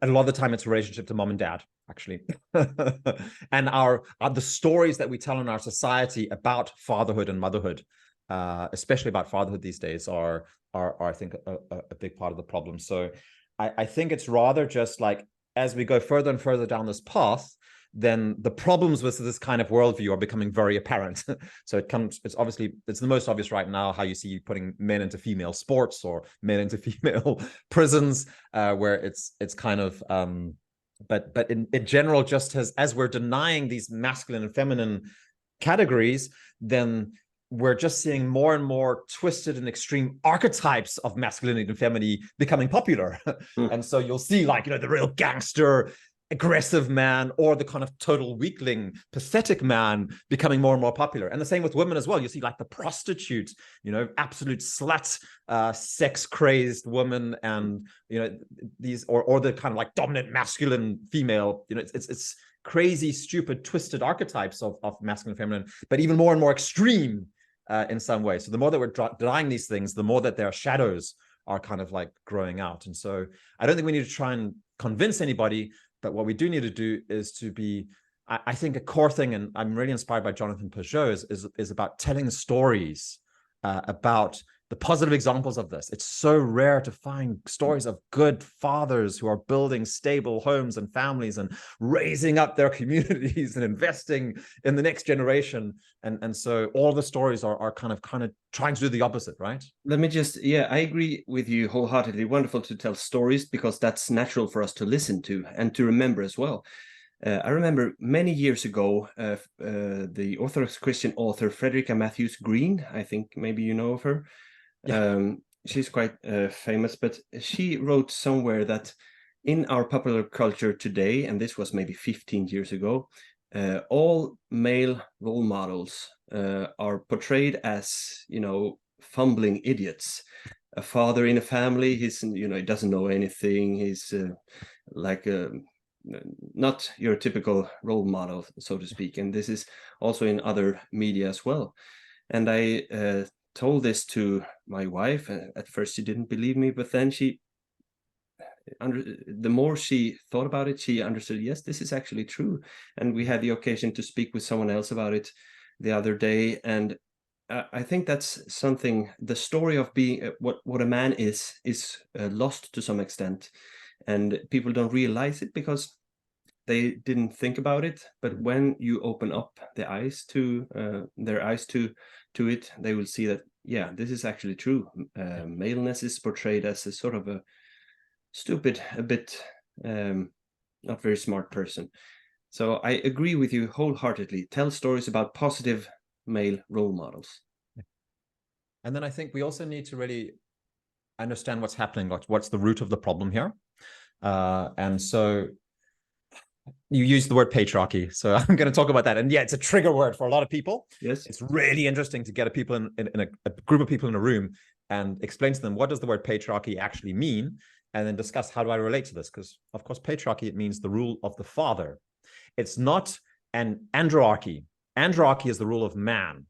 a lot of the time it's a relationship to mom and dad, actually. And the stories that we tell in our society about fatherhood and motherhood. especially about fatherhood these days, are I think a big part of the problem. So I think it's rather just like, as we go further and further down this path, then the problems with this kind of worldview are becoming very apparent. So it's obviously, it's the most obvious right now, how you see putting men into female sports or men into female prisons, where it's kind of, but in general, just as we're denying these masculine and feminine categories, then we're just seeing more and more twisted and extreme archetypes of masculinity and femininity becoming popular. And so you'll see, like, the real gangster, aggressive man, or the kind of total weakling, pathetic man becoming more and more popular. And the same with women as well. You see, like, the prostitute, absolute slut, sex crazed woman, and these, or the kind of like dominant masculine female. It's crazy, stupid, twisted archetypes of masculine and feminine, but even more and more extreme in some way. So the more that we're denying these things, the more that their shadows are kind of like growing out. And so I don't think we need to try and convince anybody, but what we do need to do is to be, I think a core thing, and I'm really inspired by Jonathan Peugeot, is about telling stories about the positive examples of this. It's so rare to find stories of good fathers who are building stable homes and families and raising up their communities and investing in the next generation. And so all the stories are kind of trying to do the opposite, right? Let me just, I agree with you wholeheartedly. Wonderful to tell stories, because that's natural for us to listen to and to remember as well. I remember many years ago, the Orthodox Christian author Frederica Matthews Green, I think maybe you know of her. Yeah. She's quite famous, but she wrote somewhere that in our popular culture today, and this was maybe 15 years ago, all male role models are portrayed as, fumbling idiots. A father in a family, he doesn't know anything. He's like not your typical role model, so to speak. And this is also in other media as well. And I told this to my wife. At first she didn't believe me, but then the more she thought about it, she understood, yes, this is actually true. And we had the occasion to speak with someone else about it the other day, and I think that's something, the story of being what a man is lost to some extent, and people don't realize it because they didn't think about it. But when you open up their eyes to it, they will see that, yeah, this is actually true. Maleness is portrayed as a sort of a stupid, a bit not very smart person. So I agree with you wholeheartedly. Tell stories about positive male role models. And then I think we also need to really understand what's happening, what's the root of the problem here. And so you use the word patriarchy, so I'm going to talk about that. And yeah, it's a trigger word for a lot of people. Yes, it's really interesting to get a group of people in a room and explain to them, what does the word patriarchy actually mean, and then discuss, how do I relate to this? Because of course, patriarchy, it means the rule of the father. It's not an androarchy. Androarchy is the rule of man.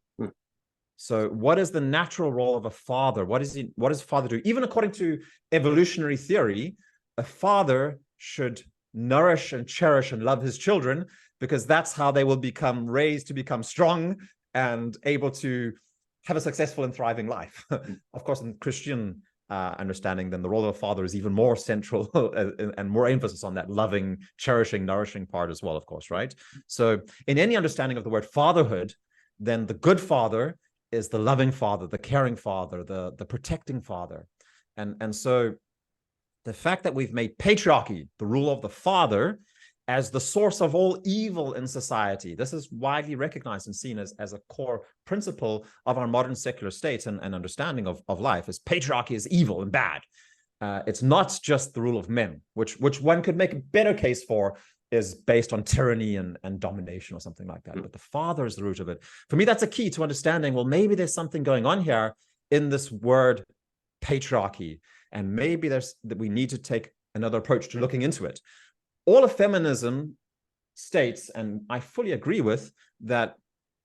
So what is the natural role of a father? What does a father do? Even according to evolutionary theory, a father should nourish and cherish and love his children, because that's how they will become raised to become strong and able to have a successful and thriving life. Of course, in Christian understanding, then the role of a father is even more central and more emphasis on that loving, cherishing, nourishing part as well, of course, right? So in any understanding of the word fatherhood, then the good father is the loving father, the caring father, the protecting father. And so the fact that we've made patriarchy, the rule of the father, as the source of all evil in society, this is widely recognized and seen as a core principle of our modern secular states and understanding of life, is patriarchy is evil and bad. It's not just the rule of men, which one could make a better case for is based on tyranny and domination or something like that. But the father is the root of it. For me, that's a key to understanding, well, maybe there's something going on here in this word patriarchy, and maybe that we need to take another approach to looking into it. All of feminism states, and I fully agree with, that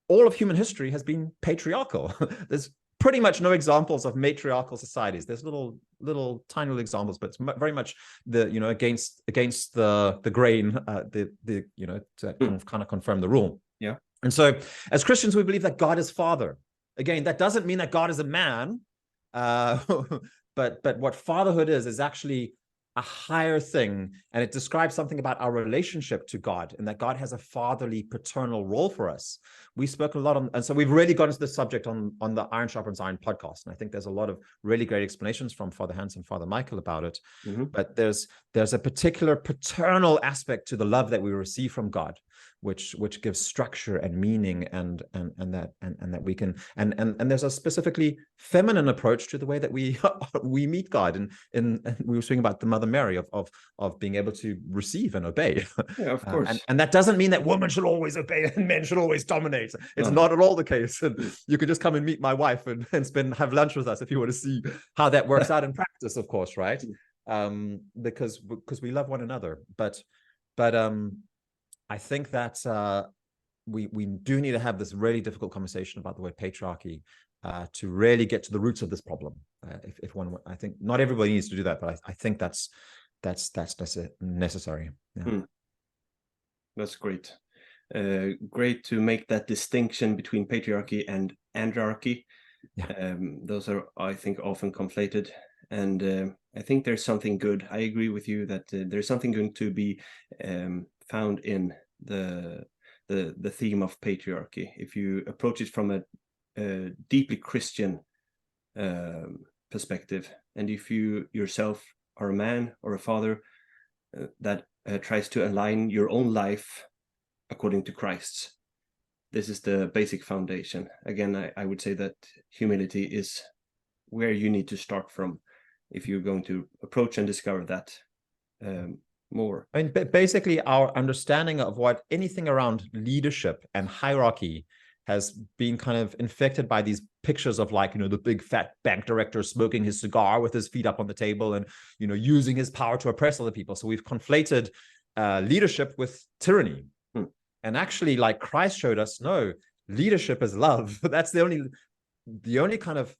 all of human history has been patriarchal. There's pretty much no examples of matriarchal societies. There's little tiny little examples, but it's very much against the grain, to kind of confirm the rule. Yeah. And so as Christians, we believe that God is Father. Again, that doesn't mean that God is a man, but what fatherhood is actually a higher thing, and it describes something about our relationship to God, and that God has a fatherly, paternal role for us. We spoke a lot on, and so we've really got into this subject on the Iron Sharpens Iron podcast, and I think there's a lot of really great explanations from Father Hans and Father Mikael about it. But there's a particular paternal aspect to the love that we receive from God, which gives structure and meaning, and that we can, and there's a specifically feminine approach to the way that we we meet God, and we were speaking about the Mother Mary of being able to receive and obey. Yeah, of course. And that doesn't mean that women should always obey and men should always dominate. It's not at all the case. And you can just come and meet my wife and have lunch with us if you want to see how that works out in practice, of course, right? Because we love one another. But I think that we do need to have this really difficult conversation about the word patriarchy to really get to the roots of this problem. If one, I think not everybody needs to do that, but I think that's necessary. Yeah. That's great. Great to make that distinction between patriarchy and andrarchy. Yeah. Those are, I think, often conflated. And I think there's something good. I agree with you that there's something going to be found in the theme of patriarchy. If you approach it from a deeply Christian perspective, and if you yourself are a man or a father that tries to align your own life according to Christ's, this is the basic foundation. Again, I would say that humility is where you need to start from if you're going to approach and discover that more. I mean, basically, our understanding of what anything around leadership and hierarchy has been kind of infected by these pictures of, like, the big fat bank director smoking his cigar with his feet up on the table and, using his power to oppress other people. So we've conflated leadership with tyranny. And actually, like Christ showed us, no, leadership is love. That's the only kind of,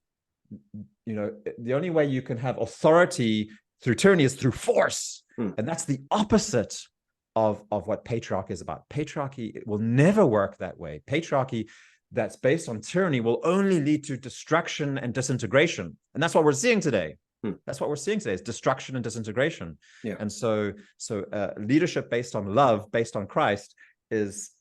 the only way you can have authority through tyranny is through force. And that's the opposite of what patriarchy is about. Patriarchy will never work that way. Patriarchy that's based on tyranny will only lead to destruction and disintegration. And that's what we're seeing today. That's what we're seeing today, is destruction and disintegration. Yeah. And so leadership based on love, based on Christ, is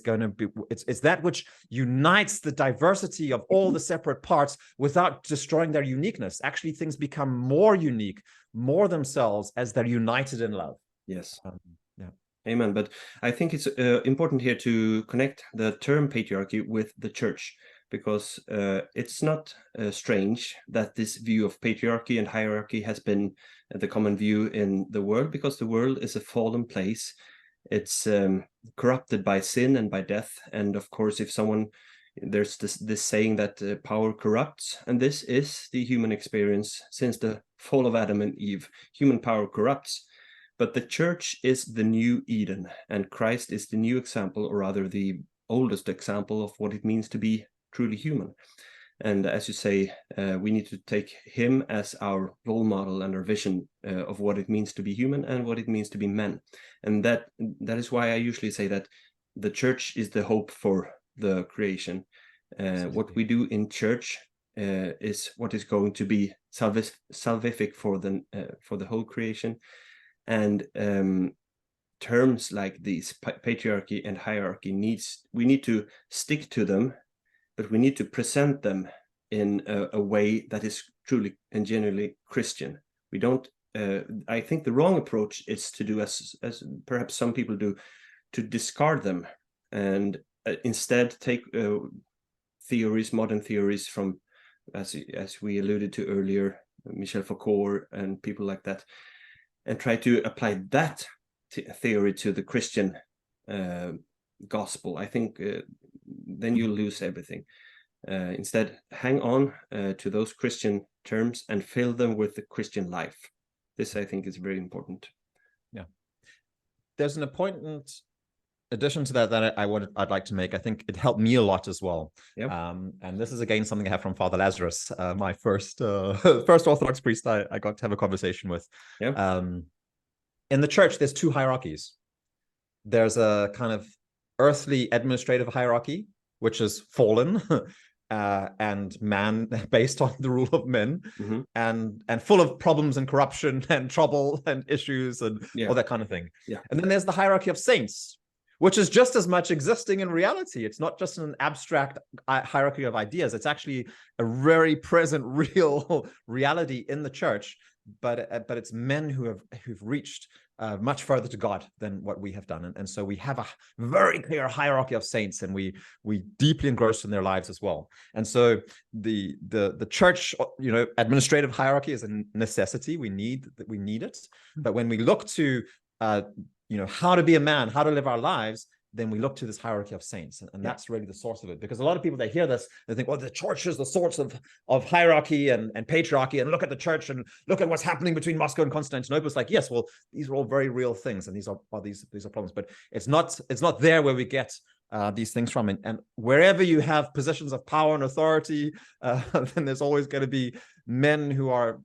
going to be, it's that which unites the diversity of all the separate parts without destroying their uniqueness. Actually, things become more unique, more themselves, as they're united in love. Yes. Yeah. Amen. But I think it's important here to connect the term patriarchy with the church, because it's not strange that this view of patriarchy and hierarchy has been the common view in the world, because the world is a fallen place. It's corrupted by sin and by death. And of course, if someone, there's this saying that power corrupts, and this is the human experience since the fall of Adam and Eve. Human power corrupts, but the church is the new Eden, and Christ is the new example, or rather the oldest example of what it means to be truly human. And as you say, we need to take him as our role model and our vision of what it means to be human and what it means to be men. And that is why I usually say that the church is the hope for the creation. What we do in church is what is going to be salvific for the whole creation. And terms like these, patriarchy and hierarchy, we need to stick to them, but we need to present them in a way that is truly and genuinely Christian. We don't, I think the wrong approach is to do as perhaps some people do, to discard them and instead take modern theories from, as we alluded to earlier, Michel Foucault and people like that, and try to apply that theory to the Christian gospel. I think then you lose everything. Instead, hang on to those Christian terms and fill them with the Christian life. This, I think, is very important. Yeah. There's an important addition to that I'd like to make. I think it helped me a lot as well. Yep. And this is again something I have from Father Lazarus, my first Orthodox priest I got to have a conversation with. Yep. In the church, there's two hierarchies. There's a kind of earthly administrative hierarchy, which is fallen, and man based on the rule of men, Mhm. and full of problems and corruption and trouble and issues and all that kind of thing. Yeah. And then there's the hierarchy of saints, which is just as much existing in reality. It's not just an abstract hierarchy of ideas. It's actually a very present, real reality in the church. But it's men who've reached much further to God than what we have done, and so we have a very clear hierarchy of saints, and we deeply engrossed in their lives as well. And so the church, administrative hierarchy is a necessity. We need it. But when we look to how to be a man, how to live our lives, then we look to this hierarchy of saints, and that's really the source of it. Because a lot of people, they hear this, they think, well, the church is the source of hierarchy and patriarchy, and look at the church and look at what's happening between Moscow and Constantinople. It's like, yes, well, these are all very real things, and these are problems, but it's not there where we get these things from. And wherever you have positions of power and authority, then there's always going to be men who are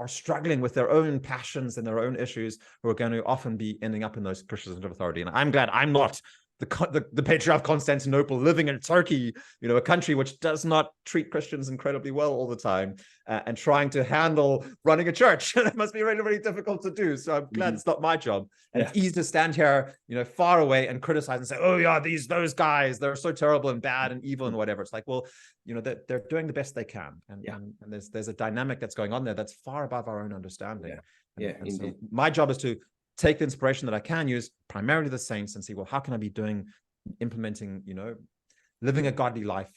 struggling with their own passions and their own issues, who are going to often be ending up in those positions of authority. And I'm glad I'm not the patriarch of Constantinople, living in Turkey, a country which does not treat Christians incredibly well all the time, and trying to handle running a church. It must be really, really difficult to do. So I'm glad it's not my job. And it's easy to stand here, far away and criticize and say, oh yeah, those guys, they're so terrible and bad and evil and whatever. It's like, well, they're doing the best they can. And there's a dynamic that's going on there that's far above our own understanding. And so my job is to take the inspiration that I can use, primarily the saints, and see, well, how can I be implementing, living a godly life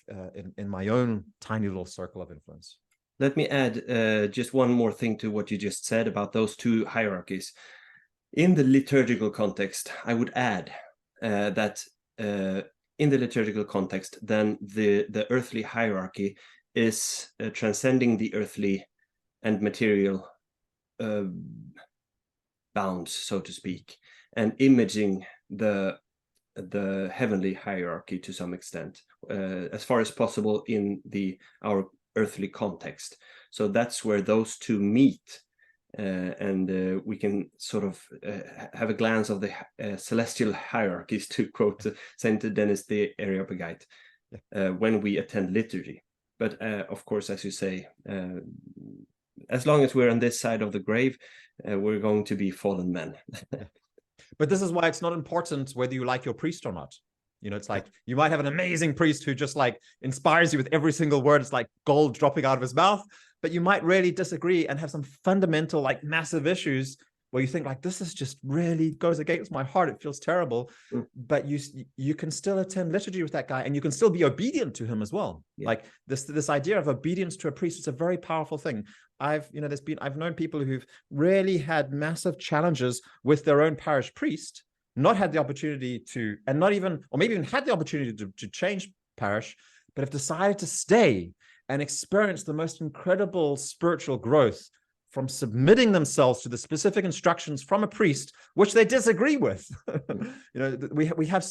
in my own tiny little circle of influence. Let me add just one more thing to what you just said about those two hierarchies. In the liturgical context, I would add that in the liturgical context, then the earthly hierarchy is transcending the earthly and material bounds, so to speak, and imaging the heavenly hierarchy to some extent, as far as possible in our earthly context. So that's where those two meet, and we can sort of have a glance of the celestial hierarchies, to quote Saint Denis the Areopagite, when we attend liturgy. But of course, as you say, as long as we're on this side of the grave, we're going to be fallen men. But this is why it's not important whether you like your priest or not. It's like you might have an amazing priest who just like inspires you with every single word. It's like gold dropping out of his mouth, but you might really disagree and have some fundamental, like massive issues where you think like, this is just really goes against my heart. It feels terrible. But you can still attend liturgy with that guy, and you can still be obedient to him as well. Like this idea of obedience to a priest is a very powerful thing. I've known people who've really had massive challenges with their own parish priest, not had the opportunity to, and not even, or maybe even had the opportunity to change parish, but have decided to stay and experience the most incredible spiritual growth from submitting themselves to the specific instructions from a priest, which they disagree with. We have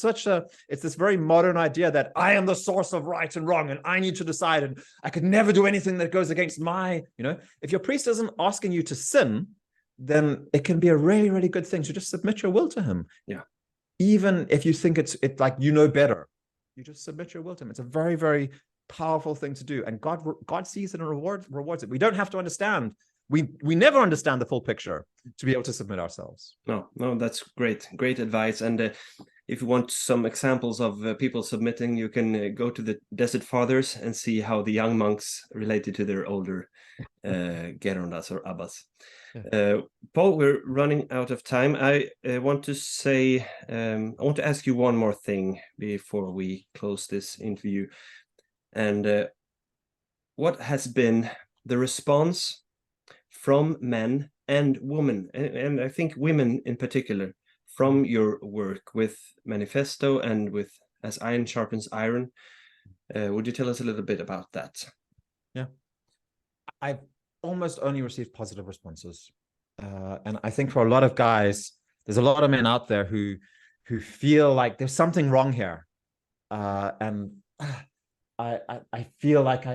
it's this very modern idea that I am the source of right and wrong, and I need to decide, and I could never do anything that goes against if your priest isn't asking you to sin, then it can be a really, really good thing to just submit your will to him. Yeah. Even if you think it's like, better, you just submit your will to him. It's a very, very powerful thing to do. And God sees it and rewards it. We don't have to understand. We never understand the full picture to be able to submit ourselves. No, that's great advice. And if you want some examples of people submitting, you can go to the Desert Fathers and see how the young monks related to their older gerondas or abbas. Paul, we're running out of time. I want to ask you one more thing before we close this interview. And what has been the response from men and women, and I think women in particular, from your work with Manifesto and with As Iron Sharpens Iron? Would you tell us a little bit about that? Yeah, I've almost only received positive responses. And I think for a lot of guys, there's a lot of men out there who feel like there's something wrong here. And I feel like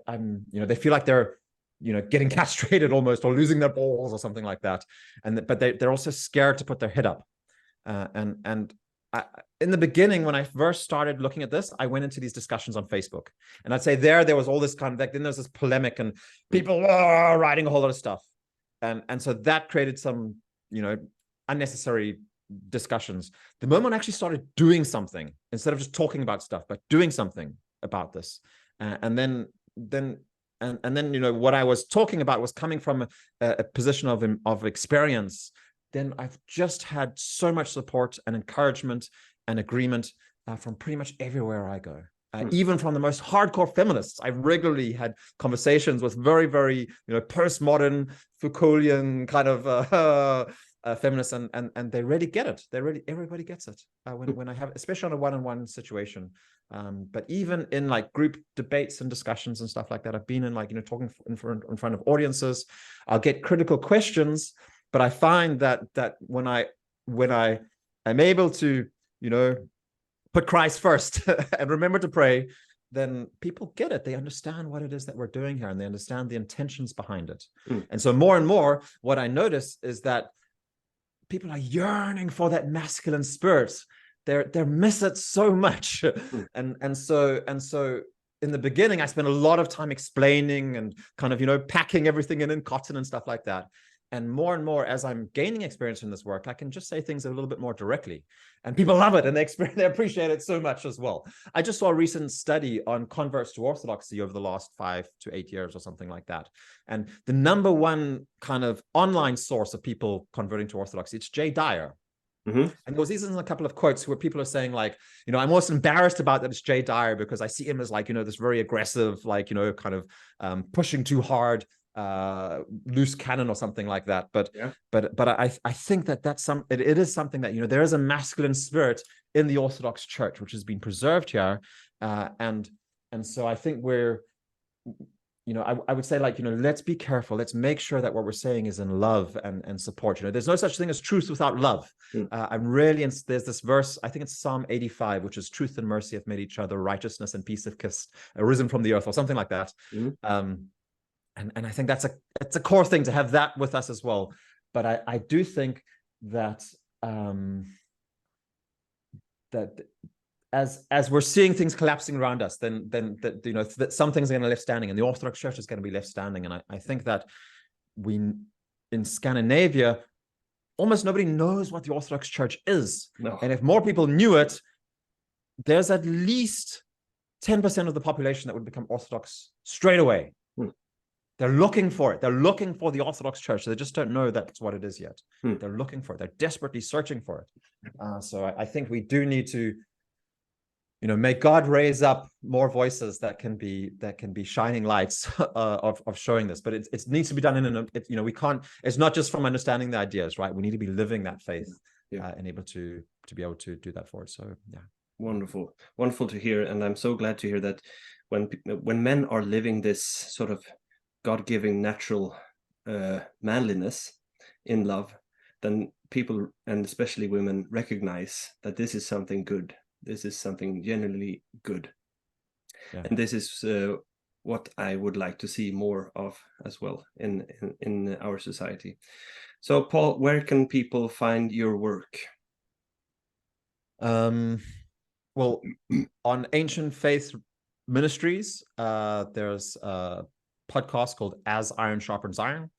I'm, they feel like they're, getting castrated almost, or losing their balls or something like that. But they're also scared to put their head up. And in the beginning, when I first started looking at this, I went into these discussions on Facebook, and I'd say there was all this kind of like, then there's this polemic and people writing a whole lot of stuff, and so that created some, you know, unnecessary discussions. The moment I actually started doing something, instead of just talking about stuff, but doing something about this, and then you know, what I was talking about was coming from a position of experience. Then I've just had so much support and encouragement and agreement from pretty much everywhere I go. Even from the most hardcore feminists. I regularly had conversations with very, very, you know, postmodern Foucauldian kind of feminists, and they really get it. Everybody gets it when I have, especially on a one-on-one situation. But even in like group debates and discussions and stuff like that, I've been in, like, you know, talking in front of audiences. I'll get critical questions, but I find that when I am able to, you know, put Christ first and remember to pray, then people get it. They understand what it is that we're doing here, and they understand the intentions behind it. And so more and more, what I notice is that people are yearning for that masculine spirit. They miss it so much. And so in the beginning, I spent a lot of time explaining and kind of, you know, packing everything in cotton and stuff like that. And more, as I'm gaining experience in this work, I can just say things a little bit more directly. And people love it, and they appreciate it so much as well. I just saw a recent study on converts to Orthodoxy over the last 5 to 8 years or something like that. And the number one kind of online source of people converting to Orthodoxy, it's Jay Dyer. And there was these a couple of quotes where people are saying, like, you know, I'm almost embarrassed about that it's Jay Dyer, because I see him as, like, you know, this very aggressive, like, you know, kind of pushing too hard, loose cannon or something like that. But I think that it is something that, you know, there is a masculine spirit in the Orthodox Church which has been preserved here, and so I think we're, you know, I would say, like, you know, let's be careful. Let's make sure that what we're saying is in love and support. You know, there's no such thing as truth without love. I'm really, there's this verse, I think it's Psalm 85, which is truth and mercy have made each other, righteousness and peace have arisen from the earth, or something like that. And I think it's a core thing to have that with us as well. But I do think that that as we're seeing things collapsing around us, then that, you know, that some things are going to be left standing, and the Orthodox Church is going to be left standing. And I think that in Scandinavia, almost nobody knows what the Orthodox Church is. No. And if more people knew it, there's at least 10% of the population that would become Orthodox straight away. They're looking for it. They're looking for the Orthodox Church. They just don't know that's what it is yet. They're looking for it. They're desperately searching for it. So I think we do need to, you know, may God raise up more voices that can be shining lights of showing this. But it needs to be done you know, we can't. It's not just from understanding the ideas, right? We need to be living that faith and able to be able to do that for it. So yeah, wonderful to hear, and I'm so glad to hear that when men are living this sort of God-given natural manliness in love, then people, and especially women, recognize that this is something good. This is something genuinely good. And this is what I would like to see more of as well in our society. So, Paul, where can people find your work? Well, on Ancient Faith Ministries, there's a podcast called As Iron Sharpens Iron.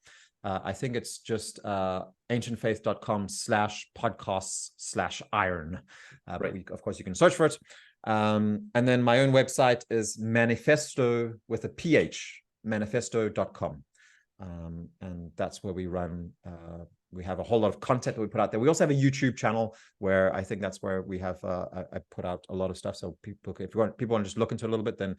I think it's just ancientfaith.com/podcasts/iron. But of course, you can search for it. And then my own website is manifesto with a PH, manifesto.com. And that's where we run. We have a whole lot of content that we put out there. We also have a YouTube channel where I think that's where we have I put out a lot of stuff. So people, if people want to just look into it a little bit, then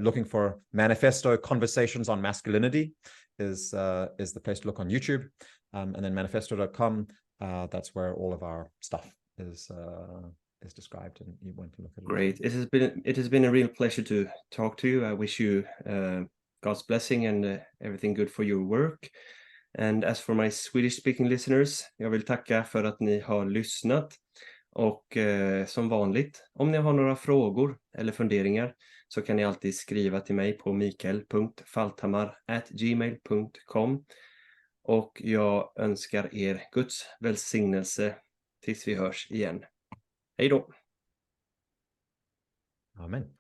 looking for Manifesto Conversations on Masculinity is the place to look on YouTube. And then manifesto.com, that's where all of our stuff is described, and you want to look at it. Great. It has been a real pleasure to talk to you. I wish you God's blessing and everything good for your work. And as for my Swedish-speaking listeners, jag vill tacka för att ni har lyssnat. Och som vanligt, om ni har några frågor eller funderingar så kan ni alltid skriva till mig på mikael.falthammar@gmail.com. Och jag önskar er Guds välsignelse tills vi hörs igen. Hej då! Amen.